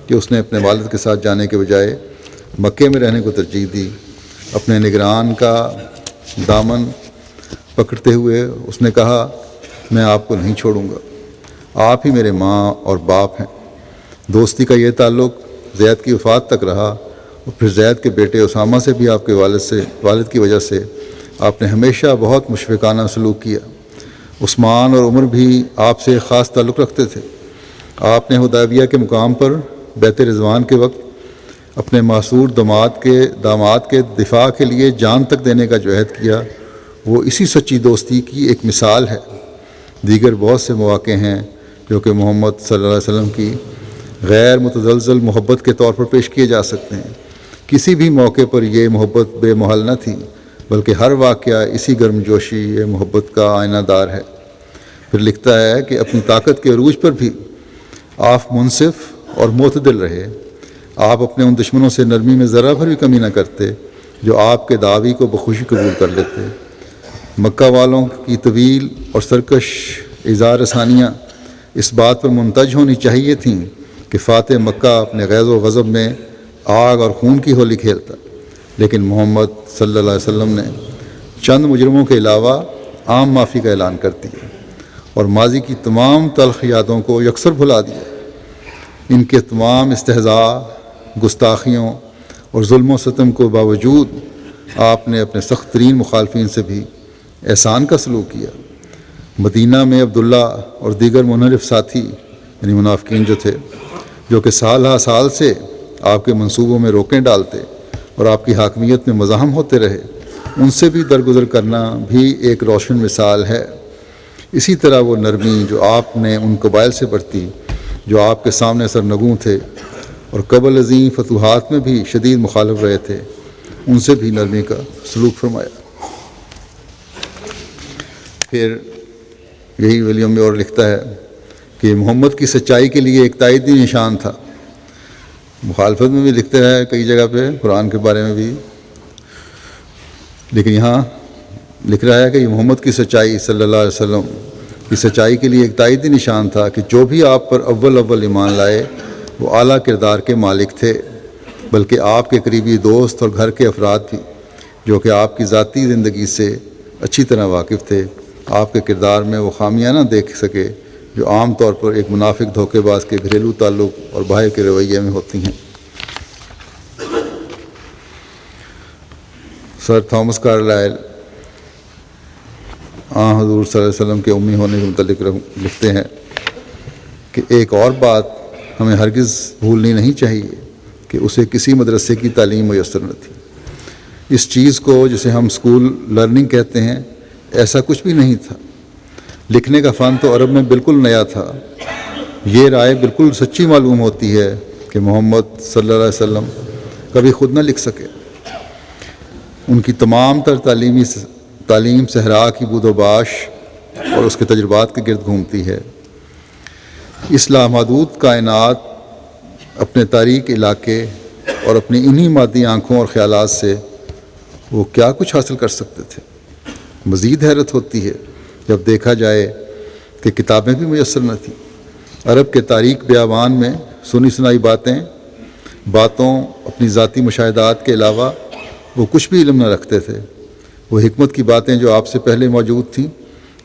کہ اس نے اپنے والد کے ساتھ جانے کے بجائے مکے میں رہنے کو ترجیح دی۔ اپنے نگران کا دامن پکڑتے ہوئے اس نے کہا میں آپ کو نہیں چھوڑوں گا، آپ ہی میرے ماں اور باپ ہیں۔ دوستی کا یہ تعلق زید کی وفات تک رہا، اور پھر زید کے بیٹے اسامہ سے بھی آپ کے والد کی وجہ سے آپ نے ہمیشہ بہت مشفقانہ سلوک کیا۔ عثمان اور عمر بھی آپ سے خاص تعلق رکھتے تھے۔ آپ نے حدیبیہ کے مقام پر بیت رضوان کے وقت اپنے معصور داماد کے دفاع کے لیے جان تک دینے کا جو عہد کیا وہ اسی سچی دوستی کی ایک مثال ہے۔ دیگر بہت سے مواقع ہیں جو کہ محمد صلی اللہ علیہ وسلم کی غیر متزلزل محبت کے طور پر پیش کیے جا سکتے ہیں۔ کسی بھی موقع پر یہ محبت بے محل نہ تھی، بلکہ ہر واقعہ اسی گرم جوشی یہ محبت کا آئینہ دار ہے۔ پھر لکھتا ہے کہ اپنی طاقت کے عروج پر بھی آپ منصف اور معتدل رہے۔ آپ اپنے ان دشمنوں سے نرمی میں ذرا بھر بھی کمی نہ کرتے جو آپ کے دعوی کو بخوشی قبول کر لیتے۔ مکہ والوں کی طویل اور سرکش اظہار ثانیہ اس بات پر منتج ہونی چاہیے تھیں کہ فاتح مکہ اپنے غیظ و غضب میں آگ اور خون کی ہولی کھیلتا، لیکن محمد صلی اللہ علیہ وسلم نے چند مجرموں کے علاوہ عام معافی کا اعلان کر دیا اور ماضی کی تمام تلخ یادوں کو یکسر بھلا دیا۔ ان کے تمام استہزاء، گستاخیوں اور ظلم و ستم کو باوجود آپ نے اپنے سخت ترین مخالفین سے بھی احسان کا سلوک کیا۔ مدینہ میں عبداللہ اور دیگر منحرف ساتھی یعنی منافقین جو تھے، جو کہ سال ہا سال سے آپ کے منصوبوں میں روکیں ڈالتے اور آپ کی حاکمیت میں مزاحم ہوتے رہے، ان سے بھی درگزر کرنا بھی ایک روشن مثال ہے۔ اسی طرح وہ نرمی جو آپ نے ان قبائل سے برتی جو آپ کے سامنے سرنگوں تھے اور قبل عظیم فتوحات میں بھی شدید مخالف رہے تھے، ان سے بھی نرمی کا سلوک فرمایا۔ پھر یہی ولیم میور لکھتا ہے کہ محمد کی سچائی کے لیے ایک تائیدی نشان تھا مخالفت میں بھی لکھتے ہیں کئی جگہ پہ، قرآن کے بارے میں بھی، لیکن یہاں لکھ رہا ہے کہ یہ محمد کی سچائی صلی اللہ علیہ وسلم کی سچائی کے لیے ایک تائیدی نشان تھا کہ جو بھی آپ پر اول ایمان لائے وہ اعلیٰ کردار کے مالک تھے، بلکہ آپ کے قریبی دوست اور گھر کے افراد بھی، جو کہ آپ کی ذاتی زندگی سے اچھی طرح واقف تھے، آپ کے کردار میں وہ خامیاں نہ دیکھ سکے جو عام طور پر ایک منافق دھوکے باز کے گھریلو تعلق اور باہر کے رویے میں ہوتی ہیں۔ سر تھامس کارلائل حضور صلی اللہ علیہ وسلم کے امی ہونے کے متعلق لکھتے ہیں کہ ایک اور بات ہمیں ہرگز بھولنی نہیں چاہیے کہ اسے کسی مدرسے کی تعلیم میسر نہ تھی۔ اس چیز کو جسے ہم اسکول لرننگ کہتے ہیں ایسا کچھ بھی نہیں تھا۔ لکھنے کا فن تو عرب میں بالکل نیا تھا۔ یہ رائے بالکل سچی معلوم ہوتی ہے کہ محمد صلی اللہ علیہ وسلم کبھی خود نہ لکھ سکے۔ ان کی تمام تر تعلیم صحرا کی بود و باش اور اس کے تجربات کے گرد گھومتی ہے۔ اس لامحدود کائنات، اپنے تاریک علاقے اور اپنی انہی مادی آنکھوں اور خیالات سے وہ کیا کچھ حاصل کر سکتے تھے۔ مزید حیرت ہوتی ہے جب دیکھا جائے کہ کتابیں بھی میسر نہ تھیں۔ عرب کے تاریک بیابان میں سنی سنائی باتوں اپنی ذاتی مشاہدات کے علاوہ وہ کچھ بھی علم نہ رکھتے تھے۔ وہ حکمت کی باتیں جو آپ سے پہلے موجود تھیں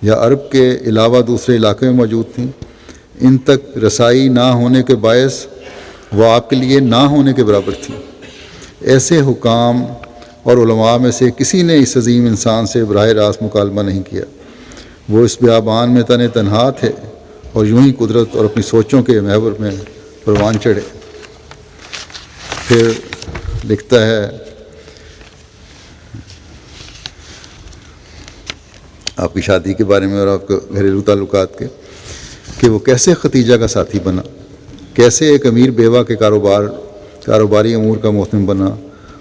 یا عرب کے علاوہ دوسرے علاقے میں موجود تھیں، ان تک رسائی نہ ہونے کے باعث وہ آپ کے لیے نہ ہونے کے برابر تھیں۔ ایسے حکام اور علماء میں سے کسی نے اس عظیم انسان سے براہ راست مکالمہ نہیں کیا۔ وہ اس بیابان میں تنہا تھے اور یوں ہی قدرت اور اپنی سوچوں کے محور میں پروان چڑھے۔ پھر لکھتا ہے آپ کی شادی کے بارے میں اور آپ کے گھریلو تعلقات کے، کہ وہ کیسے ختیجہ کا ساتھی بنا، کیسے ایک امیر بیوہ کے کاروباری امور کا محتم بنا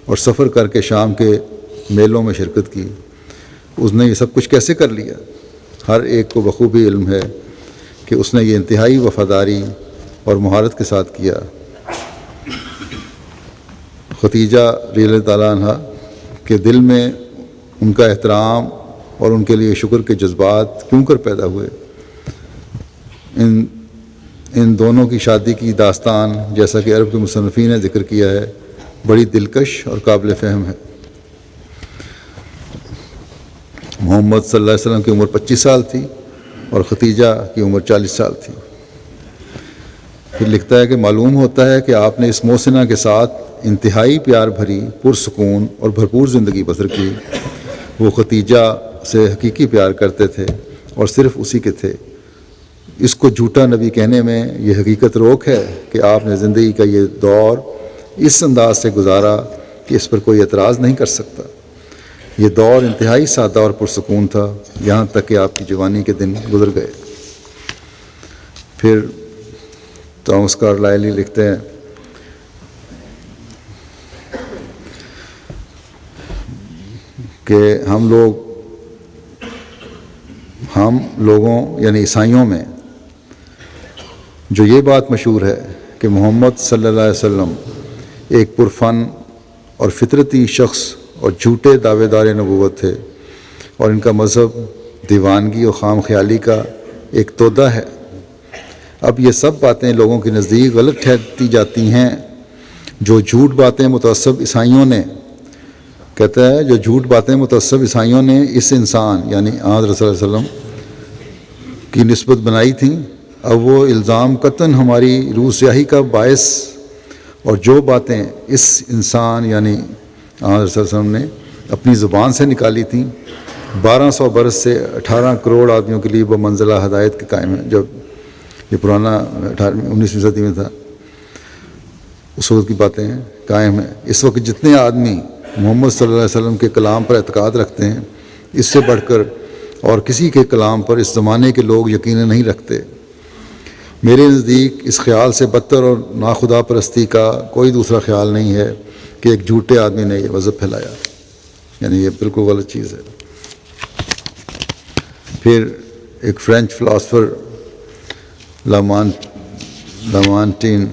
اور سفر کر کے شام کے میلوں میں شرکت کی۔ اس نے یہ سب کچھ کیسے کر لیا؟ ہر ایک کو بخوبی علم ہے کہ اس نے یہ انتہائی وفاداری اور مہارت کے ساتھ کیا۔ ختیجہ رضی اللہ تعالیٰ عنہ کے دل میں ان کا احترام اور ان کے لیے شکر کے جذبات کیوں کر پیدا ہوئے؟ ان دونوں کی شادی کی داستان، جیسا کہ عرب کے مصنفین نے ذکر کیا ہے، بڑی دلکش اور قابل فہم ہے۔ محمد صلی اللہ علیہ وسلم کی عمر 25 سال تھی اور ختیجہ کی عمر 40 سال تھی۔ پھر لکھتا ہے کہ معلوم ہوتا ہے کہ آپ نے اس محسنہ کے ساتھ انتہائی پیار بھری، پرسکون اور بھرپور زندگی بسر کی۔ وہ ختیجہ سے حقیقی پیار کرتے تھے اور صرف اسی کے تھے۔ اس کو جھوٹا نبی کہنے میں یہ حقیقت روک ہے کہ آپ نے زندگی کا یہ دور اس انداز سے گزارا کہ اس پر کوئی اعتراض نہیں کر سکتا۔ یہ دور انتہائی سادہ اور پرسکون تھا، یہاں تک کہ آپ کی جوانی کے دن گزر گئے۔ پھر تھامس کارلائل لکھتے ہیں کہ ہم لوگوں یعنی عیسائیوں میں جو یہ بات مشہور ہے کہ محمد صلی اللہ علیہ وسلم ایک پرفن اور فطرتی شخص اور جھوٹے دعوے دار نبوت تھے، اور ان کا مذہب دیوانگی اور خام خیالی کا ایک تودہ ہے۔ اب یہ سب باتیں لوگوں کے نزدیک غلط ٹھہرتی جاتی ہیں۔ جو جھوٹ باتیں متعصب عیسائیوں نے اس انسان یعنی حضرت صلی اللہ علیہ وسلم کی نسبت بنائی تھیں، اب وہ الزام قطعاً ہماری روح سیاہی کا باعث، اور جو باتیں اس انسان یعنی حضرت صلی اللہ علیہ وسلم نے اپنی زبان سے نکالی تھیں 1200 برس سے 18 کروڑ آدمیوں کے لیے وہ منزلہ ہدایت کے قائم ہے۔ جب یہ پرانا 19ویں صدی میں تھا، اس وقت کی باتیں قائم ہیں۔ اس وقت جتنے آدمی محمد صلی اللہ علیہ وسلم کے کلام پر اعتقاد رکھتے ہیں، اس سے بڑھ کر اور کسی کے کلام پر اس زمانے کے لوگ یقین نہیں رکھتے۔ میرے نزدیک اس خیال سے بدتر اور ناخدا پرستی کا کوئی دوسرا خیال نہیں ہے کہ ایک جھوٹے آدمی نے یہ مذہب پھیلایا، یعنی یہ بالکل غلط چیز ہے۔ پھر ایک فرینچ فلاسفر لامانٹین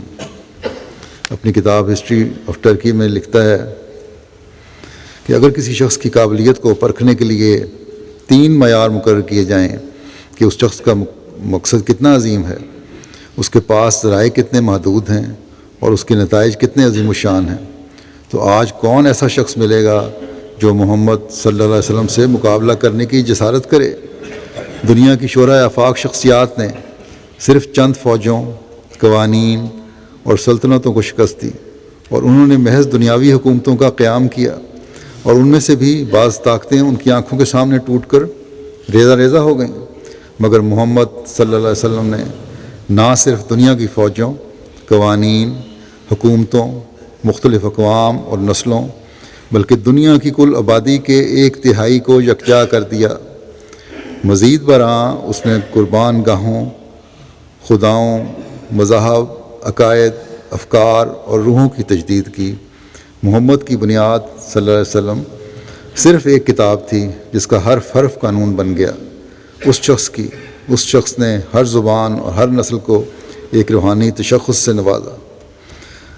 اپنی اپنی کتاب ہسٹری آف ٹرکی میں لکھتا ہے کہ اگر کسی شخص کی قابلیت کو پرکھنے کے لیے 3 معیار مقرر کیے جائیں کہ اس شخص کا مقصد کتنا عظیم ہے، اس کے پاس ذرائع کتنے محدود ہیں اور اس کے نتائج کتنے عظیم الشان ہیں، تو آج کون ایسا شخص ملے گا جو محمد صلی اللہ علیہ وسلم سے مقابلہ کرنے کی جسارت کرے؟ دنیا کی شورۂ آفاق شخصیات نے صرف چند فوجوں، قوانین اور سلطنتوں کو شکست دی، اور انہوں نے محض دنیاوی حکومتوں کا قیام کیا، اور ان میں سے بھی بعض طاقتیں ان کی آنکھوں کے سامنے ٹوٹ کر ریزہ ریزہ ہو گئیں، مگر محمد صلی اللہ علیہ وسلم نے نہ صرف دنیا کی فوجوں، قوانین، حکومتوں، مختلف اقوام اور نسلوں، بلکہ دنیا کی کل آبادی کے 1/3 کو یکجا کر دیا۔ مزید برآں اس نے قربان گاہوں، خداؤں، مذاہب، عقائد، افکار اور روحوں کی تجدید کی۔ محمد کی بنیاد صلی اللہ علیہ وسلم صرف ایک کتاب تھی جس کا حرف حرف قانون بن گیا۔ اس شخص نے ہر زبان اور ہر نسل کو ایک روحانی تشخص سے نوازا۔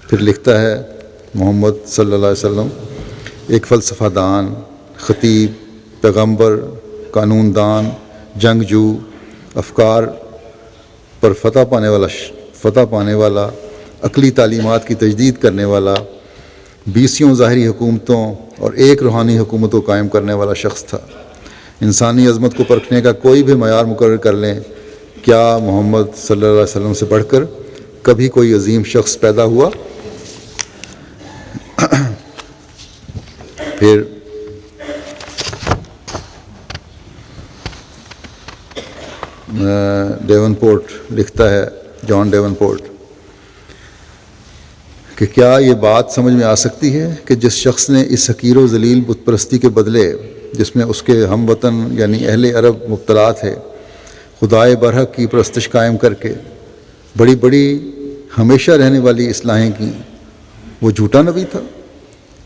پھر لکھتا ہے محمد صلی اللہ علیہ وسلم ایک فلسفہ دان، خطیب، پیغمبر، قانون دان، جنگجو، افکار پر فتح پانے والا، عقلی تعلیمات کی تجدید کرنے والا، 20 ظاہری حکومتوں اور ایک روحانی حکومت کو قائم کرنے والا شخص تھا۔ انسانی عظمت کو پرکھنے کا کوئی بھی معیار مقرر کر لیں، کیا محمد صلی اللہ علیہ وسلم سے بڑھ کر کبھی کوئی عظیم شخص پیدا ہوا؟ پھر ڈیون پورٹ لکھتا ہے، جان ڈیون پورٹ، کہ کیا یہ بات سمجھ میں آ سکتی ہے کہ جس شخص نے اس حقیر و ذلیل بت پرستی کے بدلے جس میں اس کے ہم وطن یعنی اہل عرب مبتلا تھے، خدائے برحق کی پرستش قائم کر کے بڑی بڑی ہمیشہ رہنے والی اصلاحیں کیں، وہ جھوٹا نبی تھا؟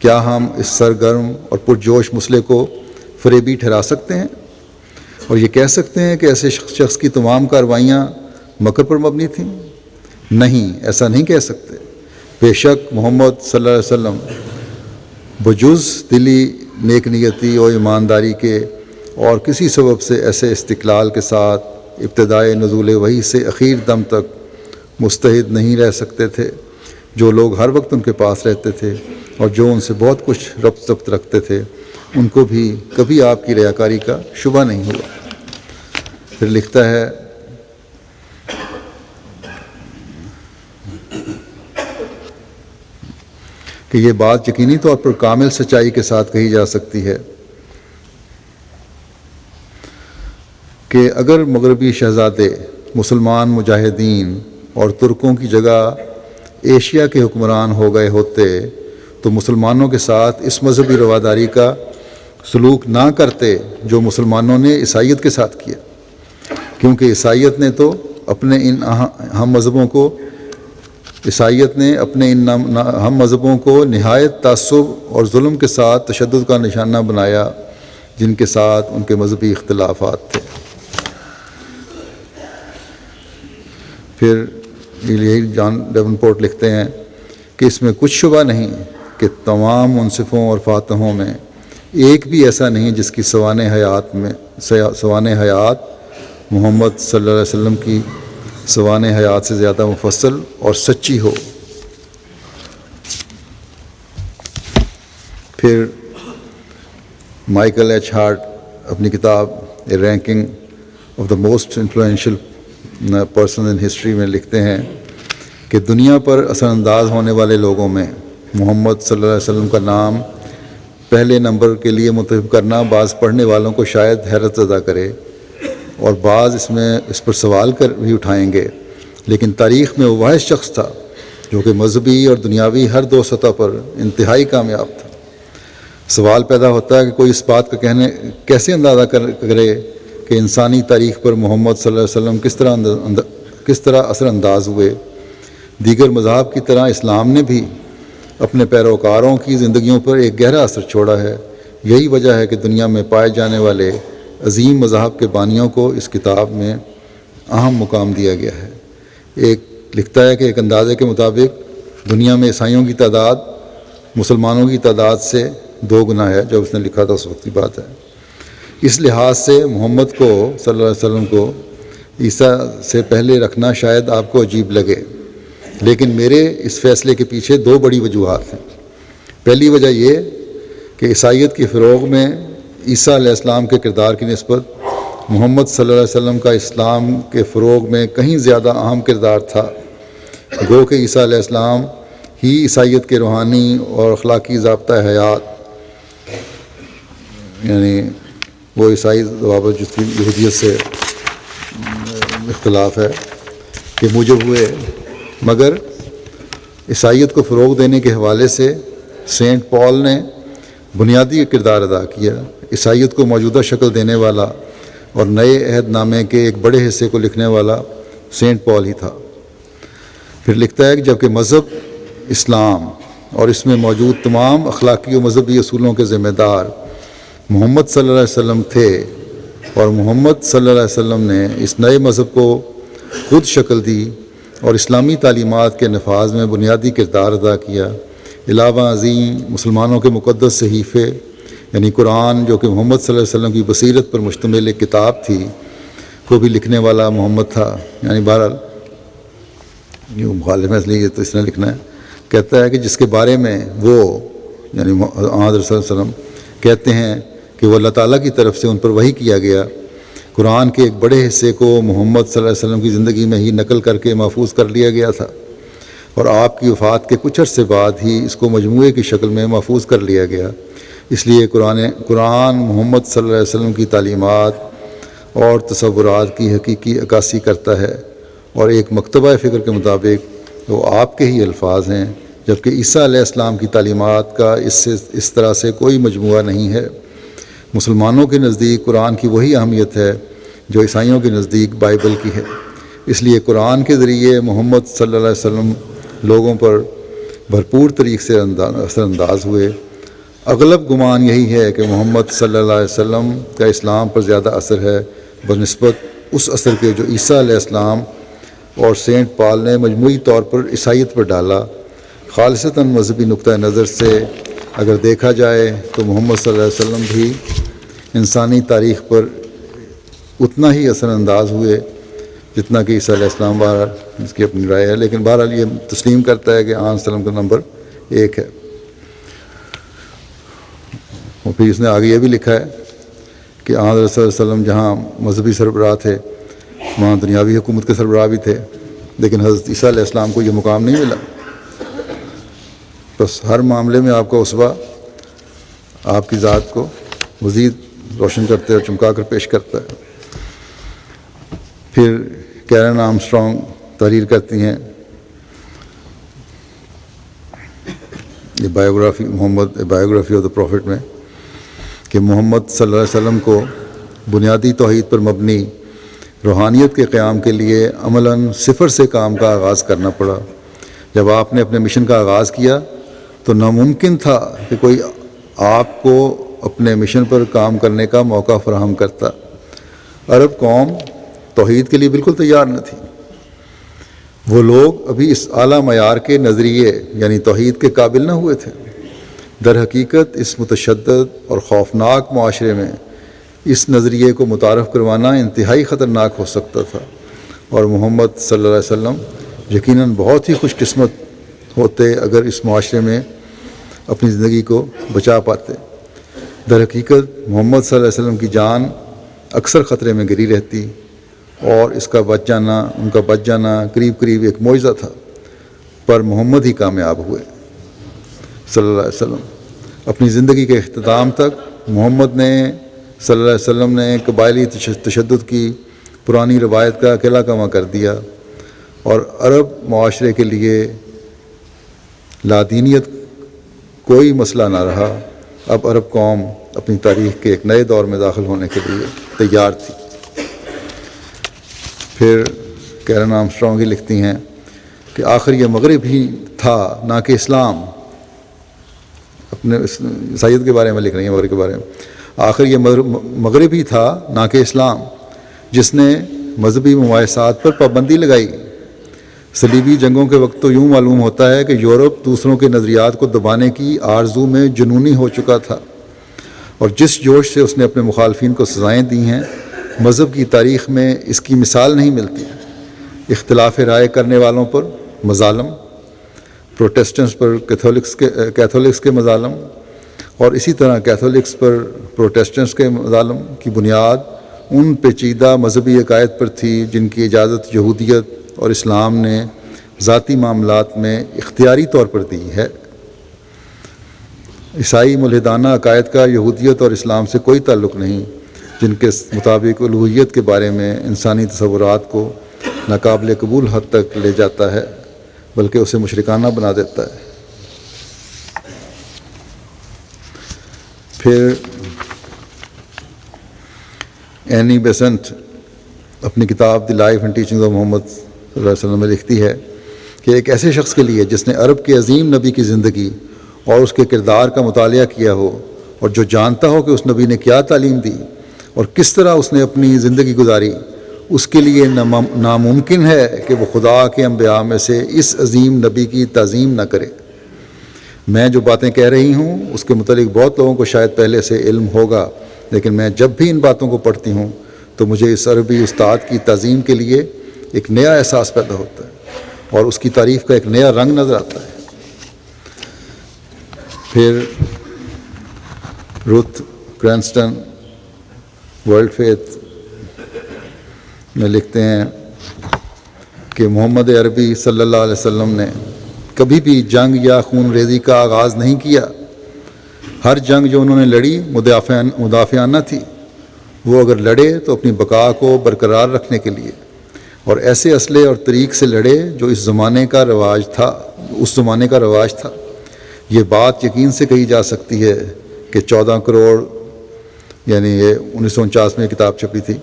کیا ہم اس سرگرم اور پرجوش مسئلے کو فریبی ٹھہرا سکتے ہیں اور یہ کہہ سکتے ہیں کہ ایسے شخص کی تمام کارروائیاں مکر پر مبنی تھیں؟ نہیں، ایسا نہیں کہہ سکتے۔ بے شک محمد صلی اللہ علیہ وسلم بجز دلی نیک نیتی اور ایمانداری کے اور کسی سبب سے ایسے استقلال کے ساتھ ابتدائے نزول وحی سے اخیر دم تک مستعد نہیں رہ سکتے تھے، جو لوگ ہر وقت ان کے پاس رہتے تھے اور جو ان سے بہت کچھ ربط ضبط رکھتے تھے، ان کو بھی کبھی آپ کی ریاکاری کا شبہ نہیں ہوا۔ پھر لکھتا ہے کہ یہ بات یقینی طور پر کامل سچائی کے ساتھ کہی جا سکتی ہے کہ اگر مغربی شہزادے مسلمان مجاہدین اور ترکوں کی جگہ ایشیا کے حکمران ہو گئے ہوتے تو مسلمانوں کے ساتھ اس مذہبی رواداری کا سلوک نہ کرتے جو مسلمانوں نے عیسائیت کے ساتھ کیا، کیونکہ عیسائیت نے اپنے ان ہم مذہبوں کو نہایت تعصب اور ظلم کے ساتھ تشدد کا نشانہ بنایا جن کے ساتھ ان کے مذہبی اختلافات تھے۔ پھر یہی جان ڈیون پورٹ لکھتے ہیں کہ اس میں کچھ شبہ نہیں کہ تمام منصفوں اور فاتحوں میں ایک بھی ایسا نہیں جس کی سوانح حیات محمد صلی اللہ علیہ وسلم کی سوانح حیات سے زیادہ مفصل اور سچی ہو۔ پھر مائیکل ایچ ہارٹ اپنی کتاب a ranking of the most influential person in history میں لکھتے ہیں کہ دنیا پر اثر انداز ہونے والے لوگوں میں محمد صلی اللہ علیہ وسلم کا نام پہلے نمبر کے لیے منتخب کرنا بعض پڑھنے والوں کو شاید حیرت زدہ کرے اور بعض اس پر سوال کر بھی اٹھائیں گے، لیکن تاریخ میں وہ واحد شخص تھا جو کہ مذہبی اور دنیاوی ہر دو سطح پر انتہائی کامیاب تھا۔ سوال پیدا ہوتا ہے کہ کوئی اس بات کا کیسے اندازہ کرے کہ انسانی تاریخ پر محمد صلی اللہ علیہ وسلم کس طرح اثر انداز ہوئے۔ دیگر مذاہب کی طرح اسلام نے بھی اپنے پیروکاروں کی زندگیوں پر ایک گہرا اثر چھوڑا ہے۔ یہی وجہ ہے کہ دنیا میں پائے جانے والے عظیم مذاہب کے بانیوں کو اس کتاب میں اہم مقام دیا گیا ہے۔ ایک لکھتا ہے کہ ایک اندازے کے مطابق دنیا میں عیسائیوں کی تعداد مسلمانوں کی تعداد سے 2 گنا ہے، جب اس نے لکھا تھا اس وقت کی بات ہے۔ اس لحاظ سے محمد کو صلی اللہ علیہ وسلم کو عیسیٰ سے پہلے رکھنا شاید آپ کو عجیب لگے، لیکن میرے اس فیصلے کے پیچھے 2 بڑی وجوہات ہیں۔ پہلی وجہ یہ کہ عیسائیت کے فروغ میں عیسیٰ علیہ السلام کے کردار کی نسبت محمد صلی اللہ علیہ وسلم کا اسلام کے فروغ میں کہیں زیادہ اہم کردار تھا، گو کہ عیسیٰ علیہ السلام ہی عیسائیت کے روحانی اور اخلاقی ضابطۂ حیات، یعنی وہ عیسائی ضوابط جس کی یہودیت سے اختلاف ہے کہ موجب ہوئے، مگر عیسائیت کو فروغ دینے کے حوالے سے سینٹ پال نے بنیادی کردار ادا کیا۔ عیسائیت کو موجودہ شکل دینے والا اور نئے عہد نامے کے ایک بڑے حصے کو لکھنے والا سینٹ پال ہی تھا۔ پھر لکھتا ہے کہ جبکہ مذہب اسلام اور اس میں موجود تمام اخلاقی و مذہبی اصولوں کے ذمہ دار محمد صلی اللہ علیہ وسلم تھے، اور محمد صلی اللہ علیہ وسلم نے اس نئے مذہب کو خود شکل دی اور اسلامی تعلیمات کے نفاذ میں بنیادی کردار ادا کیا۔ علاوہ ازیں مسلمانوں کے مقدس صحیفے یعنی قرآن، جو کہ محمد صلی اللہ علیہ وسلم کی بصیرت پر مشتمل ایک کتاب تھی، کو بھی لکھنے والا محمد تھا۔ یعنی بہرحال یہ مخالف ہے، اس لیے تو اس نے لکھنا ہے۔ کہتا ہے کہ جس کے بارے میں وہ یعنی حضرت صلی اللہ علیہ وسلم کہتے ہیں کہ وہ اللہ تعالیٰ کی طرف سے ان پر وحی کیا گیا، قرآن کے ایک بڑے حصے کو محمد صلی اللہ علیہ وسلم کی زندگی میں ہی نقل کر کے محفوظ کر لیا گیا تھا، اور آپ کی وفات کے کچھ عرصے بعد ہی اس کو مجموعے کی شکل میں محفوظ کر لیا گیا۔ اس لیے قرآن محمد صلی اللہ علیہ وسلم کی تعلیمات اور تصورات کی حقیقی عکاسی کرتا ہے، اور ایک مکتبہ فکر کے مطابق وہ آپ کے ہی الفاظ ہیں، جبکہ عیسیٰ علیہ السلام کی تعلیمات کا اس طرح سے کوئی مجموعہ نہیں ہے۔ مسلمانوں کے نزدیک قرآن کی وہی اہمیت ہے جو عیسائیوں کے نزدیک بائبل کی ہے۔ اس لیے قرآن کے ذریعے محمد صلی اللہ علیہ وسلم لوگوں پر بھرپور طریق سے اثر انداز ہوئے۔ اغلب گمان یہی ہے کہ محمد صلی اللہ علیہ وسلم کا اسلام پر زیادہ اثر ہے بنسبت اس اثر کے جو عیسیٰ علیہ السلام اور سینٹ پال نے مجموعی طور پر عیسائیت پر ڈالا۔ خالصتاً مذہبی نقطہ نظر سے اگر دیکھا جائے تو محمد صلی اللہ علیہ وسلم بھی انسانی تاریخ پر اتنا ہی اثر انداز ہوئے جتنا کہ عیسیٰ علیہ السلام۔ بہرحال اس کی اپنی رائے ہے، لیکن بہرحال یہ تسلیم کرتا ہے کہ آن وسلم کا نمبر 1 ہے۔ اور پھر اس نے آگے یہ بھی لکھا ہے کہ آن صلی اللہ علیہ وسلم جہاں مذہبی سربراہ تھے وہاں دنیاوی حکومت کے سربراہ بھی تھے، لیکن حضرت عیسیٰ علیہ السلام کو یہ مقام نہیں ملا۔ بس ہر معاملے میں آپ کا اسوہ آپ کی ذات کو مزید روشن کرتے اور چمکا کر پیش کرتا ہے۔ پھر کیرن آرمسٹرانگ تحریر کرتی ہیں یہ بایوگرافی آف دا پروفٹ میں کہ محمد صلی اللہ علیہ وسلم کو بنیادی توحید پر مبنی روحانیت کے قیام کے لیے عملاً صفر سے کام کا آغاز کرنا پڑا۔ جب آپ نے اپنے مشن کا آغاز کیا تو ناممکن تھا کہ کوئی آپ کو اپنے مشن پر کام کرنے کا موقع فراہم کرتا۔ عرب قوم توحید کے لیے بالکل تیار نہ تھی۔ وہ لوگ ابھی اس اعلیٰ معیار کے نظریے یعنی توحید کے قابل نہ ہوئے تھے۔ در حقیقت اس متشدد اور خوفناک معاشرے میں اس نظریے کو متعارف کروانا انتہائی خطرناک ہو سکتا تھا، اور محمد صلی اللہ علیہ وسلم یقیناً بہت ہی خوش قسمت ہوتے اگر اس معاشرے میں اپنی زندگی کو بچا پاتے۔ در حقیقت محمد صلی اللہ علیہ وسلم کی جان اکثر خطرے میں گری رہتی، اور ان کا بچ جانا قریب قریب ایک معجزہ تھا، پر محمد ہی کامیاب ہوئے صلی اللہ علیہ وسلم۔ اپنی زندگی کے اختتام تک محمد نے صلی اللہ علیہ وسلم نے قبائلی تشدد کی پرانی روایت کا قلعہ کما کر دیا، اور عرب معاشرے کے لیے لادینیت کوئی مسئلہ نہ رہا۔ اب عرب قوم اپنی تاریخ کے ایک نئے دور میں داخل ہونے کے لیے تیار تھی۔ پھر کیرن آرمسٹرانگ ہی لکھتی ہیں کہ آخر یہ مغرب ہی تھا نہ کہ اسلام، اپنے عیسائیت کے بارے میں لکھ رہی ہیں، مغرب کے بارے میں، آخر یہ مغرب ہی تھا نہ کہ اسلام جس نے مذہبی ممارسات پر پابندی لگائی۔ صلیبی جنگوں کے وقت تو یوں معلوم ہوتا ہے کہ یورپ دوسروں کے نظریات کو دبانے کی آرزو میں جنونی ہو چکا تھا، اور جس جوش سے اس نے اپنے مخالفین کو سزائیں دی ہیں، مذہب کی تاریخ میں اس کی مثال نہیں ملتی۔ اختلاف رائے کرنے والوں پر مظالم، پروٹیسٹنٹس پر کیتھولکس کے مظالم، اور اسی طرح کیتھولکس پر پروٹیسٹنٹس کے مظالم کی بنیاد ان پیچیدہ مذہبی عقائد پر تھی جن کی اجازت یہودیت اور اسلام نے ذاتی معاملات میں اختیاری طور پر دی ہے۔ عیسائی ملحدانہ عقائد کا یہودیت اور اسلام سے کوئی تعلق نہیں، جن کے مطابق الوہیت کے بارے میں انسانی تصورات کو ناقابل قبول حد تک لے جاتا ہے، بلکہ اسے مشرکانہ بنا دیتا ہے۔ پھر اینی بیسنٹ اپنی کتاب the life and teachings of Muhammad صلی اللہ علیہ وسلم میں لکھتی ہے کہ ایک ایسے شخص کے لیے جس نے عرب کے عظیم نبی کی زندگی اور اس کے کردار کا مطالعہ کیا ہو، اور جو جانتا ہو کہ اس نبی نے کیا تعلیم دی اور کس طرح اس نے اپنی زندگی گزاری، اس کے لیے ناممکن ہے کہ وہ خدا کے انبیاء میں سے اس عظیم نبی کی تعظیم نہ کرے۔ میں جو باتیں کہہ رہی ہوں اس کے متعلق بہت لوگوں کو شاید پہلے سے علم ہوگا، لیکن میں جب بھی ان باتوں کو پڑھتی ہوں تو مجھے اس عربی استاد کی تعظیم کے لیے ایک نیا احساس پیدا ہوتا ہے اور اس کی تعریف کا ایک نیا رنگ نظر آتا ہے۔ پھر روتھ کرینسٹن ورلڈ فیتھ میں لکھتے ہیں کہ محمد عربی صلی اللہ علیہ وسلم نے کبھی بھی جنگ یا خون ریزی کا آغاز نہیں کیا۔ ہر جنگ جو انہوں نے لڑی مدافعانہ تھی، وہ اگر لڑے تو اپنی بقا کو برقرار رکھنے کے لیے، اور ایسے اسلحے اور طریق سے لڑے جو اس زمانے کا رواج تھا۔ یہ بات یقین سے کہی جا سکتی ہے کہ 14 کروڑ، یعنی یہ 1949 میں کتاب چھپی تھی،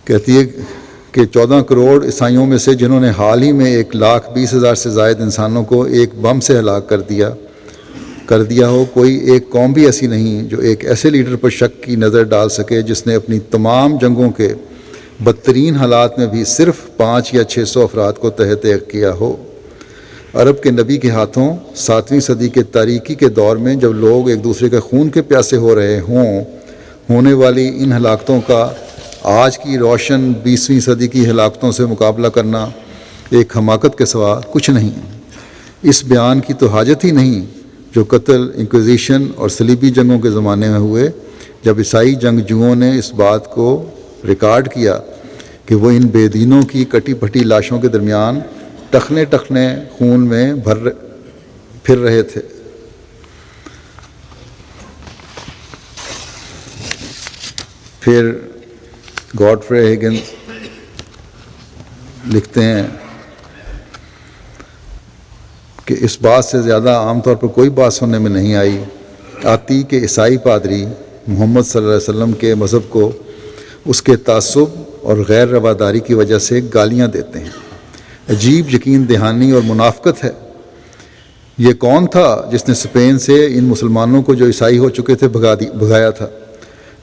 کہتی ہے کہ 14 کروڑ عیسائیوں میں سے جنہوں نے حال ہی میں 1,20,000 سے زائد انسانوں کو ایک بم سے ہلاک کر دیا ہو، کوئی ایک قوم بھی ایسی نہیں جو ایک ایسے لیڈر پر شک کی نظر ڈال سکے جس نے اپنی تمام جنگوں کے بدترین حالات میں بھی صرف 500 یا 600 افراد کو تحت کیا ہو۔ عرب کے نبی کے ہاتھوں 7ویں صدی کے تاریکی کے دور میں جب لوگ ایک دوسرے کے خون کے پیاسے ہو رہے ہوں، ہونے والی ان ہلاکتوں کا آج کی روشن 20ویں صدی کی ہلاکتوں سے مقابلہ کرنا ایک حماقت کے سوا کچھ نہیں۔ اس بیان کی تو حاجت ہی نہیں جو قتل، انکویزیشن اور صلیبی جنگوں کے زمانے میں ہوئے، جب عیسائی جنگجوؤں نے اس بات کو ریکارڈ کیا کہ وہ ان بے دینوں کی کٹی پھٹی لاشوں کے درمیان ٹخنے خون میں پھر رہے تھے۔ پھر گاڈفرے ہگنز لکھتے ہیں کہ اس بات سے زیادہ عام طور پر کوئی بات سننے میں نہیں آتی کہ عیسائی پادری محمد صلی اللہ علیہ وسلم کے مذہب کو اس کے تعصب اور غیر رواداری کی وجہ سے گالیاں دیتے ہیں۔ عجیب یقین دہانی اور منافقت ہے۔ یہ کون تھا جس نے اسپین سے ان مسلمانوں کو جو عیسائی ہو چکے تھے بھگایا تھا،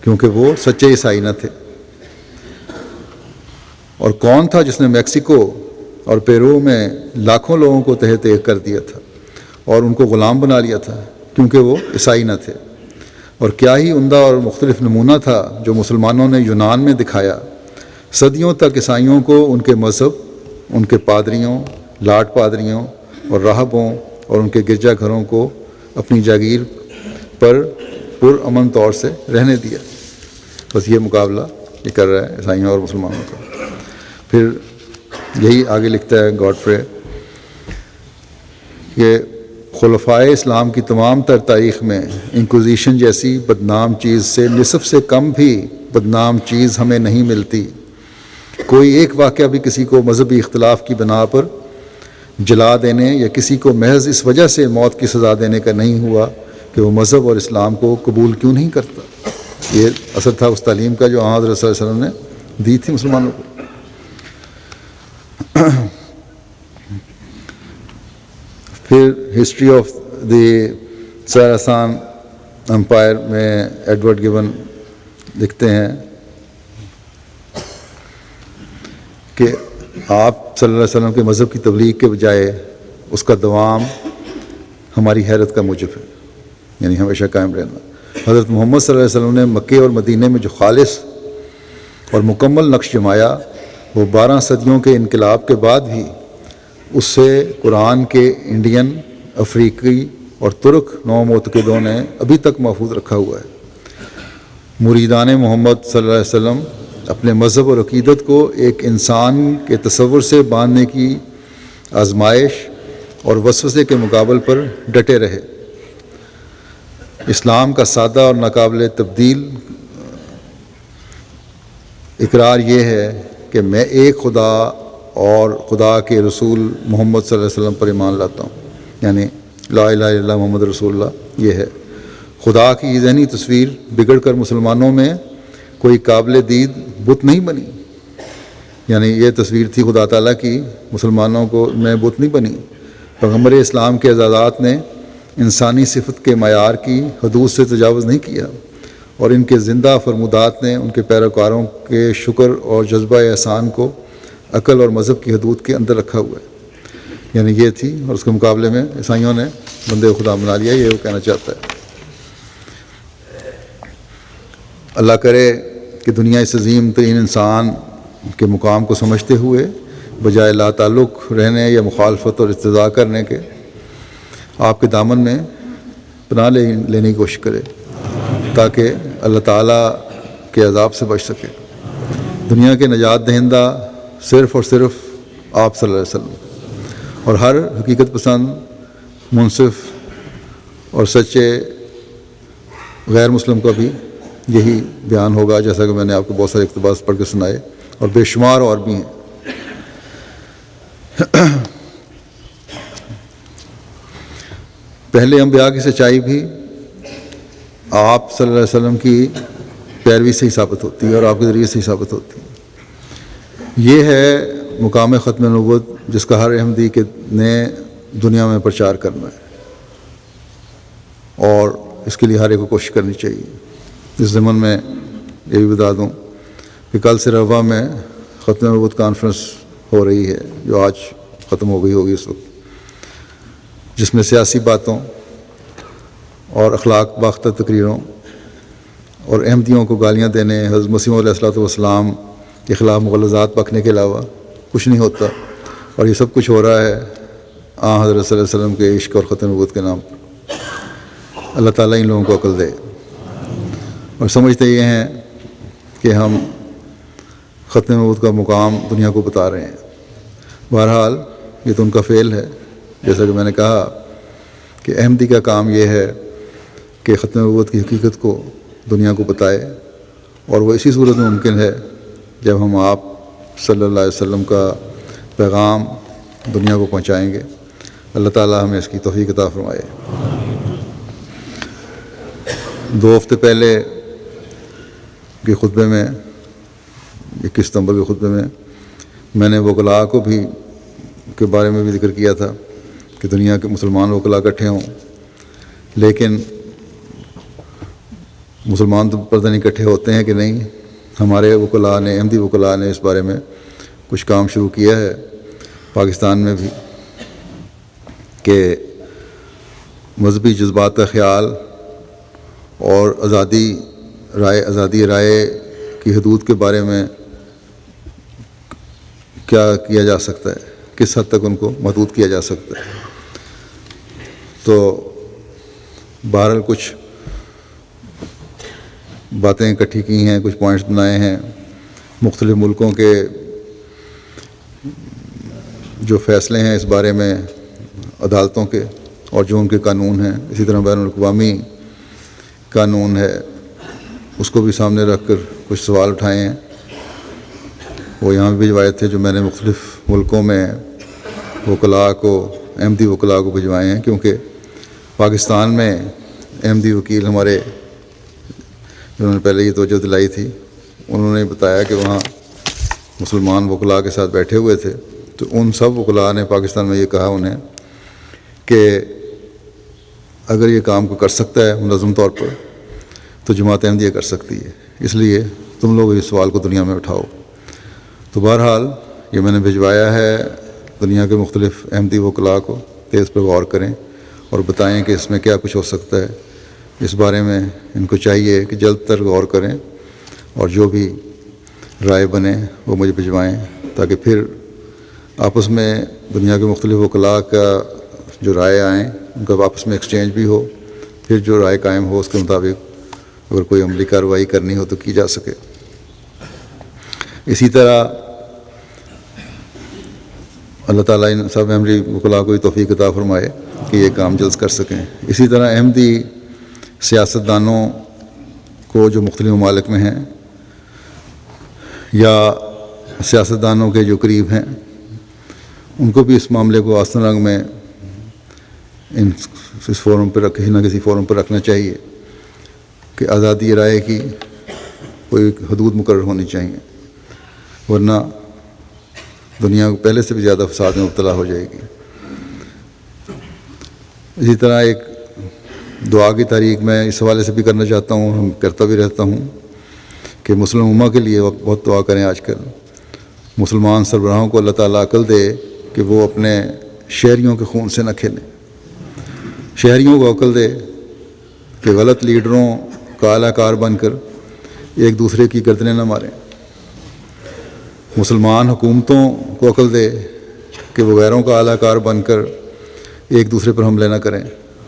کیونکہ وہ سچے عیسائی نہ تھے؟ اور کون تھا جس نے میکسیکو اور پیرو میں لاکھوں لوگوں کو تحت کر دیا تھا اور ان کو غلام بنا لیا تھا، کیونکہ وہ عیسائی نہ تھے؟ اور کیا ہی عمدہ اور مختلف نمونہ تھا جو مسلمانوں نے یونان میں دکھایا۔ صدیوں تک عیسائیوں کو ان کے مذہب، ان کے پادریوں، لاٹ پادریوں اور راہبوں اور ان کے گرجا گھروں کو اپنی جاگیر پر پرامن طور سے رہنے دیا۔ بس یہ مقابلہ یہ کر رہا ہے عیسائیوں اور مسلمانوں کا۔ پھر یہی آگے لکھتا ہے گاڈفرے کہ خلفائے اسلام کی تمام تر تاریخ میں انکوزیشن جیسی بدنام چیز سے نصف سے کم بھی بدنام چیز ہمیں نہیں ملتی۔ کوئی ایک واقعہ بھی کسی کو مذہبی اختلاف کی بنا پر جلا دینے یا کسی کو محض اس وجہ سے موت کی سزا دینے کا نہیں ہوا کہ وہ مذہب اور اسلام کو قبول کیوں نہیں کرتا۔ یہ اثر تھا اس تعلیم کا جو حضرت صلی اللہ علیہ وسلم نے دی تھی مسلمانوں کو۔ پھر ہسٹری آف دی ساراسان امپائر میں ایڈورڈ گبن لکھتے ہیں کہ آپ صلی اللہ علیہ وسلم کے مذہب کی تبلیغ کے بجائے اس کا دوام ہماری حیرت کا موجب ہے، یعنی ہمیشہ قائم رہنا۔ حضرت محمد صلی اللہ علیہ وسلم نے مکے اور مدینہ میں جو خالص اور مکمل نقش جمایا، وہ 12 صدیوں کے انقلاب کے بعد بھی اس سے قرآن کے انڈین، افریقی اور ترک نو معتقدوں نے ابھی تک محفوظ رکھا ہوا ہے۔ مریدان محمد صلی اللہ علیہ وسلم اپنے مذہب اور عقیدت کو ایک انسان کے تصور سے باندھنے کی آزمائش اور وسوسے کے مقابل پر ڈٹے رہے۔ اسلام کا سادہ اور ناقابل تبدیل اقرار یہ ہے کہ میں ایک خدا اور خدا کے رسول محمد صلی اللہ علیہ وسلم پر ایمان لاتا ہوں، یعنی لا الہ الا اللہ محمد رسول اللہ۔ یہ ہے خدا کی ذہنی تصویر بگڑ کر مسلمانوں میں کوئی قابل دید بت نہیں بنی، یعنی یہ تصویر تھی خدا تعالیٰ کی، مسلمانوں کو میں بت نہیں بنی۔ پیغمبر اسلام کے اعزازات نے انسانی صفت کے معیار کی حدود سے تجاوز نہیں کیا، اور ان کے زندہ فرمودات نے ان کے پیروکاروں کے شکر اور جذبہ احسان کو عقل اور مذہب کی حدود کے اندر رکھا ہوا ہے، یعنی یہ تھی، اور اس کے مقابلے میں عیسائیوں نے بندے خدا بنا لیا، یہ وہ کہنا چاہتا ہے۔ اللہ کرے کہ دنیا اس عظیم ترین انسان کے مقام کو سمجھتے ہوئے بجائے لا تعلق رہنے یا مخالفت اور استضاء کرنے کے آپ کے دامن میں پناہ لینے کی کوشش کرے، تاکہ اللہ تعالیٰ کے عذاب سے بچ سکے۔ دنیا کے نجات دہندہ صرف اور صرف آپ صلی اللہ علیہ وسلم، اور ہر حقیقت پسند، منصف اور سچے غیر مسلم کا بھی یہی بیان ہوگا، جیسا کہ میں نے آپ کو بہت سارے اقتباس پڑھ کے سنائے، اور بے شمار اور بھی ہیں۔ پہلے انبیاء کی سچائی بھی آپ صلی اللہ علیہ وسلم کی پیروی سے ہی ثابت ہوتی ہے، اور آپ کے ذریعے سے ہی ثابت ہوتی ہے۔ یہ ہے مقام ختم نبوت جس کا ہر احمدی کے نے دنیا میں پرچار کرنا ہے، اور اس کے لیے ہر ایک کو کوشش کرنی چاہیے۔ اس ضمن میں یہ بھی بتا دوں کہ کل سے روا میں ختم نبوت کانفرنس ہو رہی ہے، جو آج ختم ہو گئی ہوگی اس وقت، جس میں سیاسی باتوں اور اخلاق باختہ تقریروں اور احمدیوں کو گالیاں دینے، حضرت مسیح علیہ الصلوۃ والسلام کے خلاف مغلظات بکنے کے علاوہ کچھ نہیں ہوتا، اور یہ سب کچھ ہو رہا ہے حضرت صلی اللہ علیہ وسلم کے عشق اور ختم نبوت کے نام پر۔ اللہ تعالیٰ ان لوگوں کو عقل دے، اور سمجھتے یہ ہیں کہ ہم ختم نبوت کا مقام دنیا کو بتا رہے ہیں۔ بہرحال یہ تو ان کا فعل ہے، جیسا کہ میں نے کہا کہ احمدی کا کام یہ ہے کہ ختم نبوت کی حقیقت کو دنیا کو بتائے، اور وہ اسی صورت میں ممکن ہے جب ہم آپ صلی اللہ علیہ وسلم کا پیغام دنیا کو پہنچائیں گے۔ اللہ تعالیٰ ہمیں اس کی توفیق عطا فرمائے۔ 2 ہفتے پہلے کے خطبے میں، 21 ستمبر کے خطبے میں نے وکلاء کو بھی کے بارے میں بھی ذکر کیا تھا کہ دنیا کے مسلمان وکلاء اکٹھے ہوں، لیکن مسلمان تو پتہ نہیں اکٹھے ہوتے ہیں کہ نہیں۔ ہمارے وکلاء نے، احمدی وکلاء نے اس بارے میں کچھ کام شروع کیا ہے پاکستان میں بھی، کہ مذہبی جذبات کا خیال اور آزادی رائے کی حدود کے بارے میں کیا کیا جا سکتا ہے، کس حد تک ان کو محدود کیا جا سکتا ہے۔ تو بہرحال کچھ باتیں اکٹھی کی ہیں، کچھ پوائنٹس بنائے ہیں۔ مختلف ملکوں کے جو فیصلے ہیں اس بارے میں عدالتوں کے، اور جو ان کے قانون ہیں، اسی طرح بین الاقوامی قانون ہے، اس کو بھی سامنے رکھ کر کچھ سوال اٹھائے ہیں۔ وہ یہاں بھی بھجوائے تھے جو میں نے مختلف ملکوں میں وکلاء کو، احمدی وکلاء کو بھجوائے ہیں، کیونکہ پاکستان میں احمدی وکیل ہمارے جنہوں نے پہلے یہ توجہ دلائی تھی، انہوں نے بتایا کہ وہاں مسلمان وکلاء کے ساتھ بیٹھے ہوئے تھے، تو ان سب وکلاء نے پاکستان میں یہ کہا انہیں کہ اگر یہ کام کو کر سکتا ہے منظم طور پر تو جماعت احمدیہ کر سکتی ہے، اس لیے تم لوگ اس سوال کو دنیا میں اٹھاؤ۔ تو بہرحال یہ میں نے بھجوایا ہے دنیا کے مختلف احمدی وکلاء کو کہ اس پر غور کریں اور بتائیں کہ اس میں کیا کچھ ہو سکتا ہے. اس بارے میں ان کو چاہیے کہ جلد تر غور کریں اور جو بھی رائے بنے وہ مجھے بھجوائیں تاکہ پھر آپس میں دنیا کے مختلف وکلاء کا جو رائے آئیں ان کا آپس میں ایکسچینج بھی ہو, پھر جو رائے قائم ہو اس کے مطابق اگر کوئی عملی کارروائی کرنی ہو تو کی جا سکے. اسی طرح اللہ تعالیٰ ان سب احمدی وکلاء کو توفیق عطا فرمائے کہ یہ کام جلد کر سکیں. اسی طرح احمدی سیاستدانوں کو جو مختلف ممالک میں ہیں یا سیاستدانوں کے جو قریب ہیں ان کو بھی اس معاملے کو آستہ رنگ میں اس فورم پر کسی نہ کسی فورم پر رکھنا چاہیے کہ آزادی رائے کی کوئی حدود مقرر ہونی چاہیے, ورنہ دنیا کو پہلے سے بھی زیادہ فساد میں مبتلا ہو جائے گی. اسی طرح ایک دعا کی تحریک میں اس حوالے سے بھی کرنا چاہتا ہوں, ہم کرتا بھی رہتا ہوں کہ مسلم امہ کے لیے بہت دعا کریں. آج کل مسلمان سربراہوں کو اللہ تعالیٰ عقل دے کہ وہ اپنے شہریوں کے خون سے نہ کھیلیں, شہریوں کو عقل دے کہ غلط لیڈروں کا اعلیٰ کار بن کر ایک دوسرے کی گردنیں نہ ماریں. مسلمان حکومتوں کو عقل دے کہ وہ غیروں کا اعلیٰ کار بن کر ایک دوسرے پر حملے نہ کریں.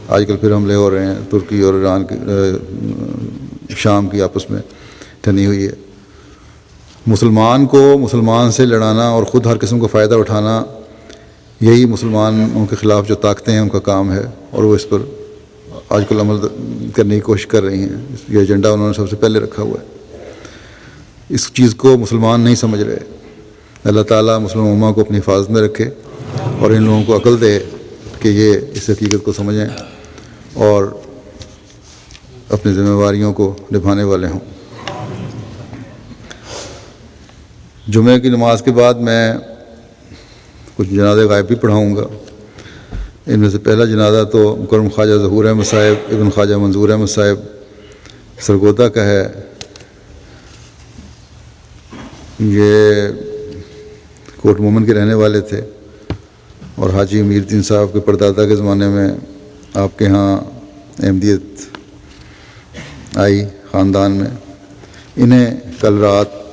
آج کل پھر حملے ہو رہے ہیں, ترکی اور ایران کی شام کی آپس میں ٹھنی ہوئی ہے. مسلمان کو مسلمان سے لڑانا اور خود ہر قسم کا فائدہ اٹھانا, یہی مسلمانوں کے خلاف جو طاقتیں ہیں ان کا کام ہے, اور وہ اس پر آج کل عمل کرنے کی کوشش کر رہی ہیں. یہ ایجنڈا انہوں نے سب سے پہلے رکھا ہوا ہے. اس چیز کو مسلمان نہیں سمجھ رہے. اللہ تعالیٰ مسلم امہ کو اپنی حفاظت میں رکھے اور ان لوگوں کو عقل دے کہ یہ اس حقیقت کو سمجھیں اور اپنی ذمہ داریوں کو نبھانے والے ہوں. جمعہ کی نماز کے بعد میں کچھ جنازے غائب بھی پڑھاؤں گا. ان میں سے پہلا جنازہ تو مکرم خواجہ ظہور احمد صاحب ابن خواجہ منظور احمد صاحب سرگودا کا ہے. یہ کوٹ مومن کے رہنے والے تھے اور حاجی امیر الدین صاحب کے پردادا کے زمانے میں آپ کے ہاں احمدیت آئی خاندان میں. انہیں کل رات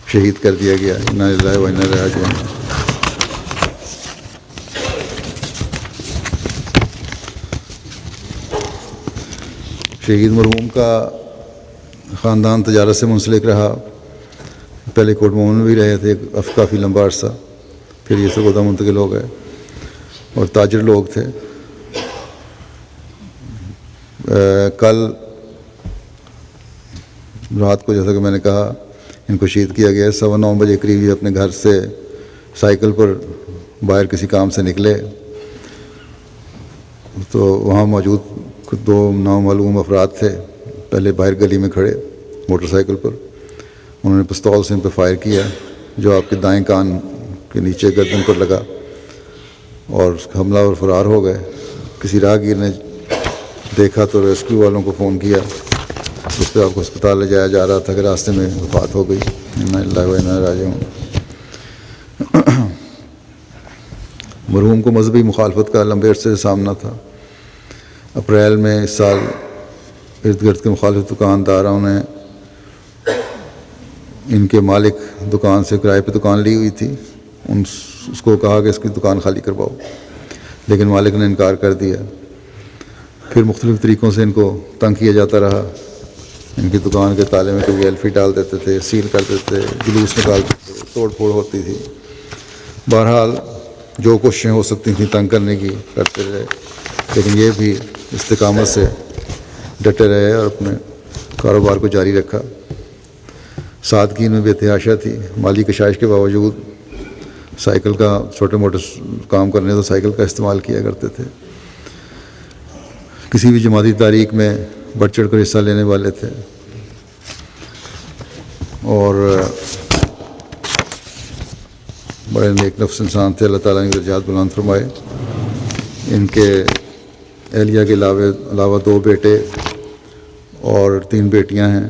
شہید کر دیا گیا. انا للہ و انا الیہ راجعون. شہید مرحوم کا خاندان تجارت سے منسلک رہا. پہلے کوٹ مومن میں بھی رہے تھے کافی لمبا عرصہ, پھر یہ سرگودا منتقل ہو گئے اور تاجر لوگ تھے. کل رات کو جیسا کہ میں نے کہا ان کو شہید کیا گیا. 9:15 بجے قریب یہ اپنے گھر سے سائیکل پر باہر کسی کام سے نکلے تو وہاں موجود 2 نامعلوم افراد تھے. پہلے باہر گلی میں کھڑے موٹر سائیکل پر, انہوں نے پستول سے ان پہ فائر کیا جو آپ کے دائیں کان کے نیچے گردن پر لگا اور حملہ اور فرار ہو گئے. کسی راہگیر نے دیکھا تو ریسکیو والوں کو فون کیا. اس پہ آپ کو ہسپتال لے جایا جا رہا تھا کہ راستے میں وفات ہو گئی. انا للہ و انا الیہ راجعون. مرحوم کو مذہبی مخالفت کا لمبے عرصے سے سامنا تھا. اپریل میں اس سال ارد گرد کے مخالف دکانداروں نے ان کے مالک دکان سے کرائے پہ دکان لی ہوئی تھی. اس کو کہا کہ اس کی دکان خالی کرواؤ, لیکن مالک نے انکار کر دیا. پھر مختلف طریقوں سے ان کو تنگ کیا جاتا رہا. ان کی دکان کے تالے میں کبھی ایلفی ڈال دیتے تھے, سیل کر دیتے تھے, جلوس نکالتے تھے, توڑ پھوڑ ہوتی تھی. بہرحال جو کوششیں ہو سکتی تھیں تنگ کرنے کی کرتے رہے, لیکن یہ بھی استقامت سے ڈٹے رہے اور اپنے کاروبار کو جاری رکھا. سادگی میں بے تحاشا تھی. مالی کشائش کے باوجود سائیکل کا چھوٹے موٹے کام کرنے تو سائیکل کا استعمال کیا کرتے تھے. کسی بھی جماعتی تحریک میں بڑھ چڑھ کر حصہ لینے والے تھے اور بڑے نیک نفس انسان تھے. اللہ تعالیٰ نے درجات بلند فرمائے. ان کے اہلیہ کے علاوہ 2 بیٹے اور 3 بیٹیاں ہیں.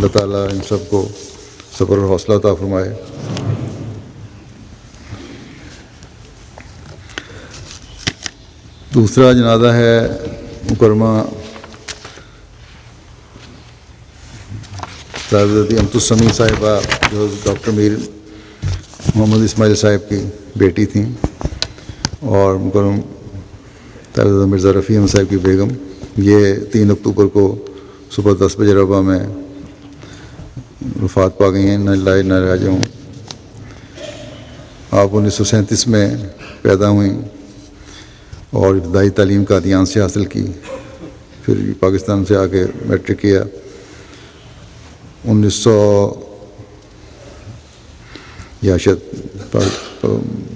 اللہ تعالیٰ ان سب کو صبر اور حوصلہ عطا فرمائے۔ دوسرا جنازہ ہے مکرمہ صاحبزادی امت السمی صاحبہ، جو ڈاکٹر میر محمد اسماعیل صاحب کی بیٹی تھیں، اور مکرم صاحبزادہ مرزا رفیع احمد صاحب کی بیگم۔ یہ 3 اکتوبر کو صبح 10 بجے ربع میں وفات پا گئی ہیں، انا للہ و انا الیہ راجعون۔ آپ 1937 میں پیدا ہوئیں اور ابتدائی تعلیم قادیان سے حاصل کی، پھر پاکستان سے آ کے میٹرک کیا۔ 1900 یا شاید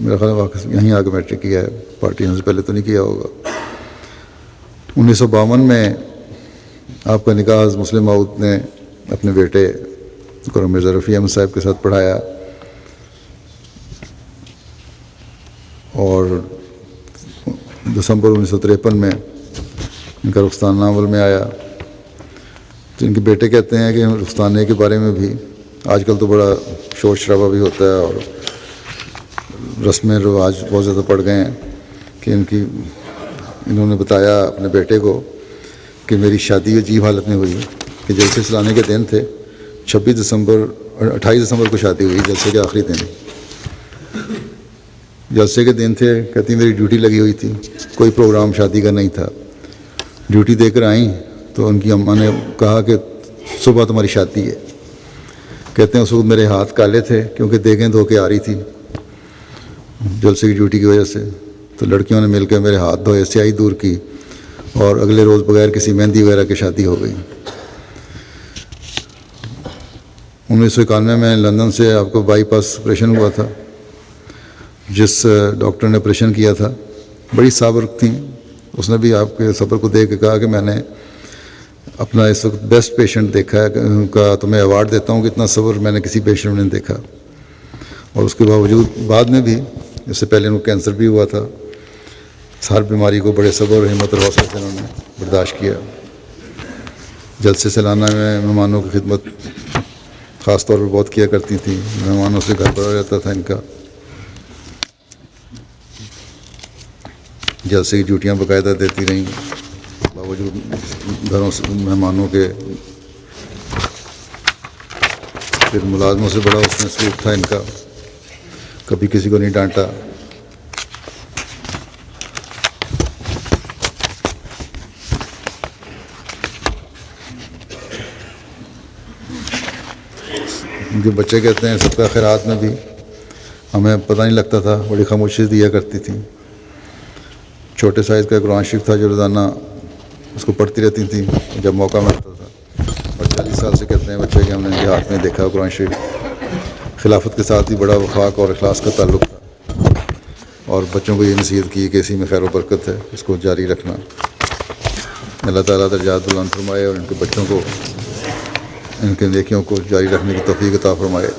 میرا خیال ہے یہیں آ کے میٹرک کیا ہے، پارٹیوں سے پہلے تو نہیں کیا ہوگا۔ 1952 میں آپ کا نکاح حضرت مسلم ماؤد نے اپنے بیٹے مکرم مرزا رفیع احمد صاحب کے ساتھ پڑھایا، اور دسمبر 1953 میں ان کا رخصتانہ عمل میں آیا۔ تو ان کے بیٹے کہتے ہیں کہ رخصتانے کے بارے میں بھی آج کل تو بڑا شور شرابہ بھی ہوتا ہے، اور رسمیں رواج بہت زیادہ پڑ گئے ہیں، کہ انہوں نے بتایا اپنے بیٹے کو کہ میری شادی عجیب حالت میں ہوئی کہ جلسے سلانے کے دن تھے، 28 دسمبر کو شادی ہوئی، جلسے کے آخری دن، جلسے کے دن تھے۔ کہتی میری ڈیوٹی لگی ہوئی تھی، کوئی پروگرام شادی کا نہیں تھا۔ ڈیوٹی دے کر آئیں تو ان کی اماں نے کہا کہ صبح تمہاری شادی ہے۔ کہتے ہیں اس وقت میرے ہاتھ کالے تھے کیونکہ دیگیں دھو کے آ رہی تھی جلسے کی ڈیوٹی کی وجہ سے، تو لڑکیوں نے مل کے میرے ہاتھ دھوئے، سیاہی دور کی، اور اگلے روز بغیر کسی مہندی وغیرہ کی شادی ہو گئی۔ 1991 میں لندن سے آپ کو بائی پاس آپریشن ہوا تھا، جس ڈاکٹر نے آپریشن کیا تھا بڑی صابر تھیں، اس نے بھی آپ کے صبر کو دیکھ کے کہا کہ میں نے اپنا اس وقت بیسٹ پیشنٹ دیکھا ہے، ان کا تمہیں ایوارڈ دیتا ہوں کہ اتنا صبر میں نے کسی پیشنٹ میں نہیں دیکھا۔ اور اس کے باوجود بعد میں بھی، اس سے پہلے ان کو کینسر بھی ہوا تھا، ہر بیماری کو بڑے صبر اور ہمت اور حوصلے سے انہوں نے برداشت کیا۔ جلسے سالانہ میں مہمانوں کی خدمت خاص طور پر بہت کیا کرتی تھیں، مہمانوں سے گھر بھرا رہتا تھا ان کا۔ جلسے کی ڈیوٹیاں باقاعدہ دیتی رہیں باوجود گھروں سے مہمانوں کے۔ پھر ملازموں سے بڑا حسن سلوک تھا ان کا، کبھی کسی کو نہیں ڈانٹا۔ ان کے بچے کہتے ہیں صدقہ خیرات میں بھی ہمیں پتہ نہیں لگتا تھا، بڑی خاموشی سے دیا کرتی تھیں۔ چھوٹے سائز کا قرآن شریف تھا جو روزانہ اس کو پڑھتی رہتی تھیں جب موقع ملتا تھا، اور 40 سال سے کہتے ہیں بچے کہ ہم نے ان کے ہاتھ میں دیکھا قرآن شریف۔ خلافت کے ساتھ بھی بڑا وفاق اور اخلاص کا تعلق تھا، اور بچوں کو یہ نصیحت کی کہ اسی میں خیر و برکت ہے، اس کو جاری رکھنا۔ اللہ تعالیٰ درجات بلند فرمائے اور ان کے بچوں کو، ان کے نیکیوں کو جاری رکھنے کی توفیق عطا فرمائے۔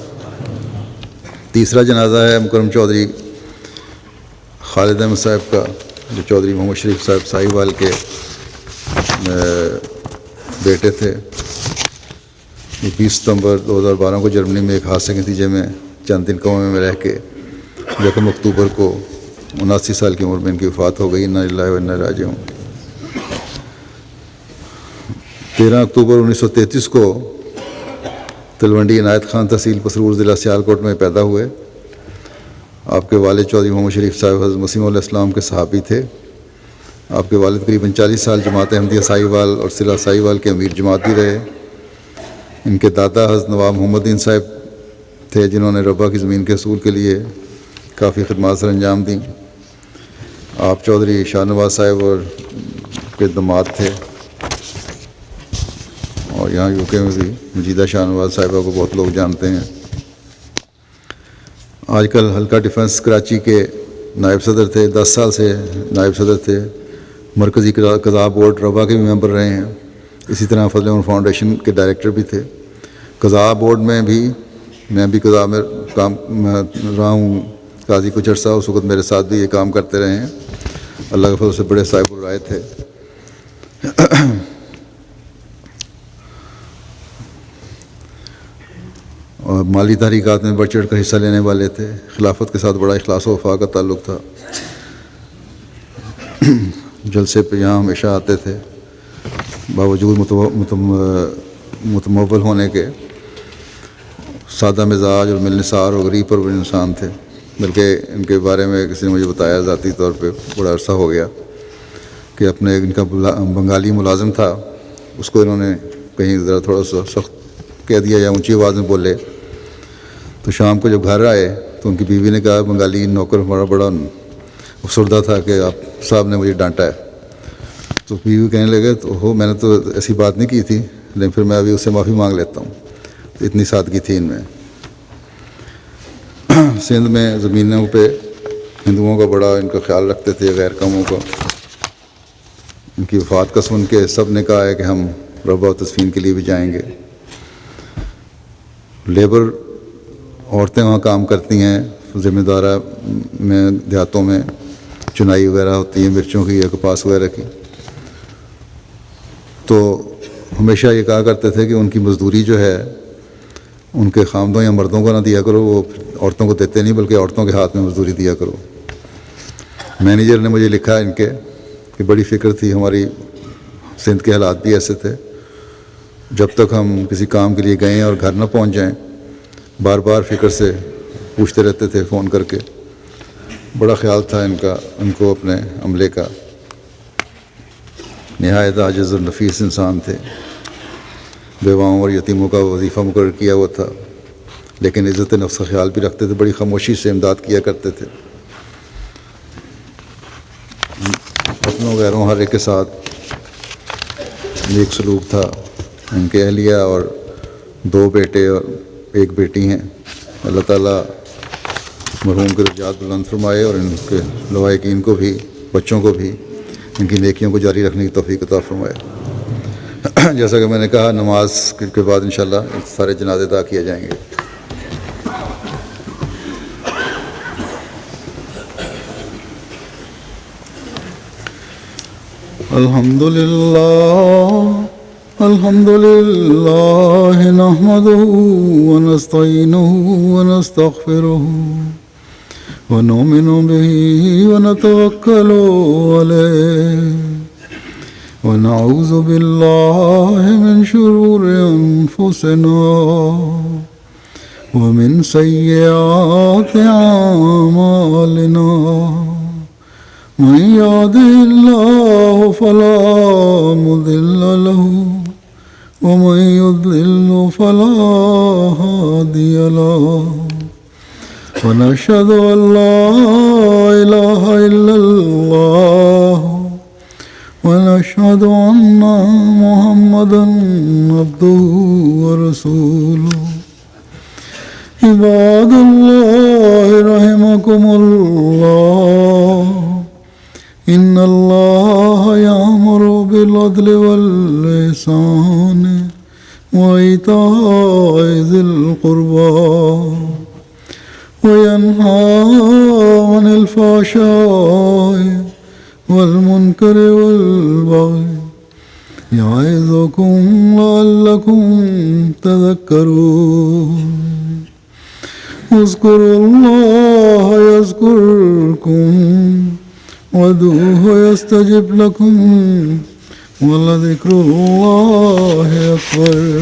تیسرا جنازہ ہے مکرم چودھری خالد احمد صاحب کا، جو چودھری محمد شریف صاحب ساہیوال کے بیٹے تھے۔ 20 ستمبر 2012 کو جرمنی میں ایک حادثے کے نتیجے میں چند دن کومے میں رہ کے 1 اکتوبر کو 79 سال کی عمر میں ان کی وفات ہو گئی۔ انا للہ و انا الیہ راجعون۔ 13 اکتوبر 1933 کو تلونڈی عنایت خان تحصیل پسرور ضلع سیالکوٹ میں پیدا ہوئے۔ آپ کے والد چودھری محمد شریف صاحب حضرت مسیح علیہ السلام کے صحابی تھے۔ آپ کے والد قریباً 40 سال جماعت احمدیہ ساہیوال اور ضلع ساہیوال کے امیر جماعت بھی رہے۔ ان کے دادا حضرت نواب محمد دین صاحب تھے، جنہوں نے ربا کی زمین کے حصول کے لیے کافی خدمات سر انجام دیں۔ آپ چودھری شاہ نواز صاحب اور کے داماد تھے، اور یہاں یو کے میں بھی مجیدہ شاہ نواز صاحبہ کو بہت لوگ جانتے ہیں۔ آج کل حلقہ ڈیفنس کراچی کے نائب صدر تھے، 10 سال سے نائب صدر تھے۔ مرکزی قضاء بورڈ ربا کے بھی ممبر رہے ہیں۔ اسی طرح فضل عمر فاؤنڈیشن کے ڈائریکٹر بھی تھے۔ قضاء بورڈ میں بھی میں بھی قضاء میں کام رہا ہوں قاضی کچھ عرصہ، اس وقت میرے ساتھ بھی یہ کام کرتے رہے ہیں۔ اللہ کے فضل سے بڑے صاحب الرائے تھے۔ اور مالی تحریکات میں بڑھ چڑھ کر حصہ لینے والے تھے. خلافت کے ساتھ بڑا اخلاص و وفا کا تعلق تھا. جلسے پہ یہاں ہمیشہ آتے تھے. باوجود متمول ہونے کے سادہ مزاج اور ملنسار اور غریب پر انسان تھے. بلکہ ان کے بارے میں کسی نے مجھے بتایا ذاتی طور پہ بڑا عرصہ ہو گیا کہ اپنے ان کا بنگالی ملازم تھا, اس کو انہوں نے کہیں ذرا تھوڑا سا سخت کہہ دیا یا اونچی آواز میں بولے. تو شام کو جب گھر آئے تو ان کی بیوی نے کہا بنگالی نوکر ہمارا بڑا افسردہ تھا کہ آپ صاحب نے مجھے ڈانٹا ہے. تو بیوی کہنے لگے تو میں نے تو ایسی بات نہیں کی تھی, لیکن پھر میں ابھی اس سے معافی مانگ لیتا ہوں. تو اتنی سادگی تھی ان میں. سندھ میں زمینوں پہ ہندوؤں کا بڑا ان کا خیال رکھتے تھے, غیر قوموں کا. ان کی وفات کا سن کے سب نے کہا ہے کہ ہم ربع و تسفین کے لیے بھی جائیں گے. لیبر عورتیں وہاں کام کرتی ہیں, ذمہ دارہ میں دیہاتوں میں چنائی وغیرہ ہوتی ہے مرچوں کی یا کپاس وغیرہ کی. تو ہمیشہ یہ کہا کرتے تھے کہ ان کی مزدوری جو ہے ان کے خامدوں یا مردوں کو نہ دیا کرو, وہ عورتوں کو دیتے نہیں بلکہ عورتوں کے ہاتھ میں مزدوری دیا کرو. مینیجر نے مجھے لکھا ان کے کہ بڑی فکر تھی, ہماری سندھ کے حالات بھی ایسے تھے. جب تک ہم کسی کام کے لیے گئے اور گھر نہ پہنچ جائیں بار بار فکر سے پوچھتے رہتے تھے فون کر کے. بڑا خیال تھا ان کا, ان کو اپنے عملے کا. نہایت عاجز اور نفیس انسان تھے. بیواؤں اور یتیموں کا وظیفہ مقرر کیا ہوا تھا, لیکن عزت نفس کا خیال بھی رکھتے تھے. بڑی خاموشی سے امداد کیا کرتے تھے. اپنوں غیروں ہر ایک کے ساتھ نیک سلوک تھا. ان کے اہلیہ اور 2 بیٹے اور 1 بیٹی ہیں. اللہ تعالیٰ مرحوم کے درجات بلند فرمائے اور ان کے لوائقین کو بھی, بچوں کو بھی ان کی نیکیوں کو جاری رکھنے کی توفیق عطا فرمائے. جیسا کہ میں نے کہا نماز کے بعد انشاءاللہ سارے جنازے ادا کیے جائیں گے. الحمد للہ نحمده ونستعینه ونستغفره ونؤمن به ونتوکل علیہ ونعوذ باللہ من شرور انفسنا ومن سیئات اعمالنا من يهده الله فلا مضل له ومن يضلل فلا هادي له ونشهد أن لا إله إلا الله ونشهد أن محمدا عبده ورسوله. عباد الله رحمكم الله إن الله يأمر بالعدل والإحسان وإيتاء ذي القربى وينهى عن الفحشاء والمنكر والبغي يعظكم لعلكم تذكرون. اذكروا الله يذكركم وادعوه يستجب لكم ولذكر الله أكبر.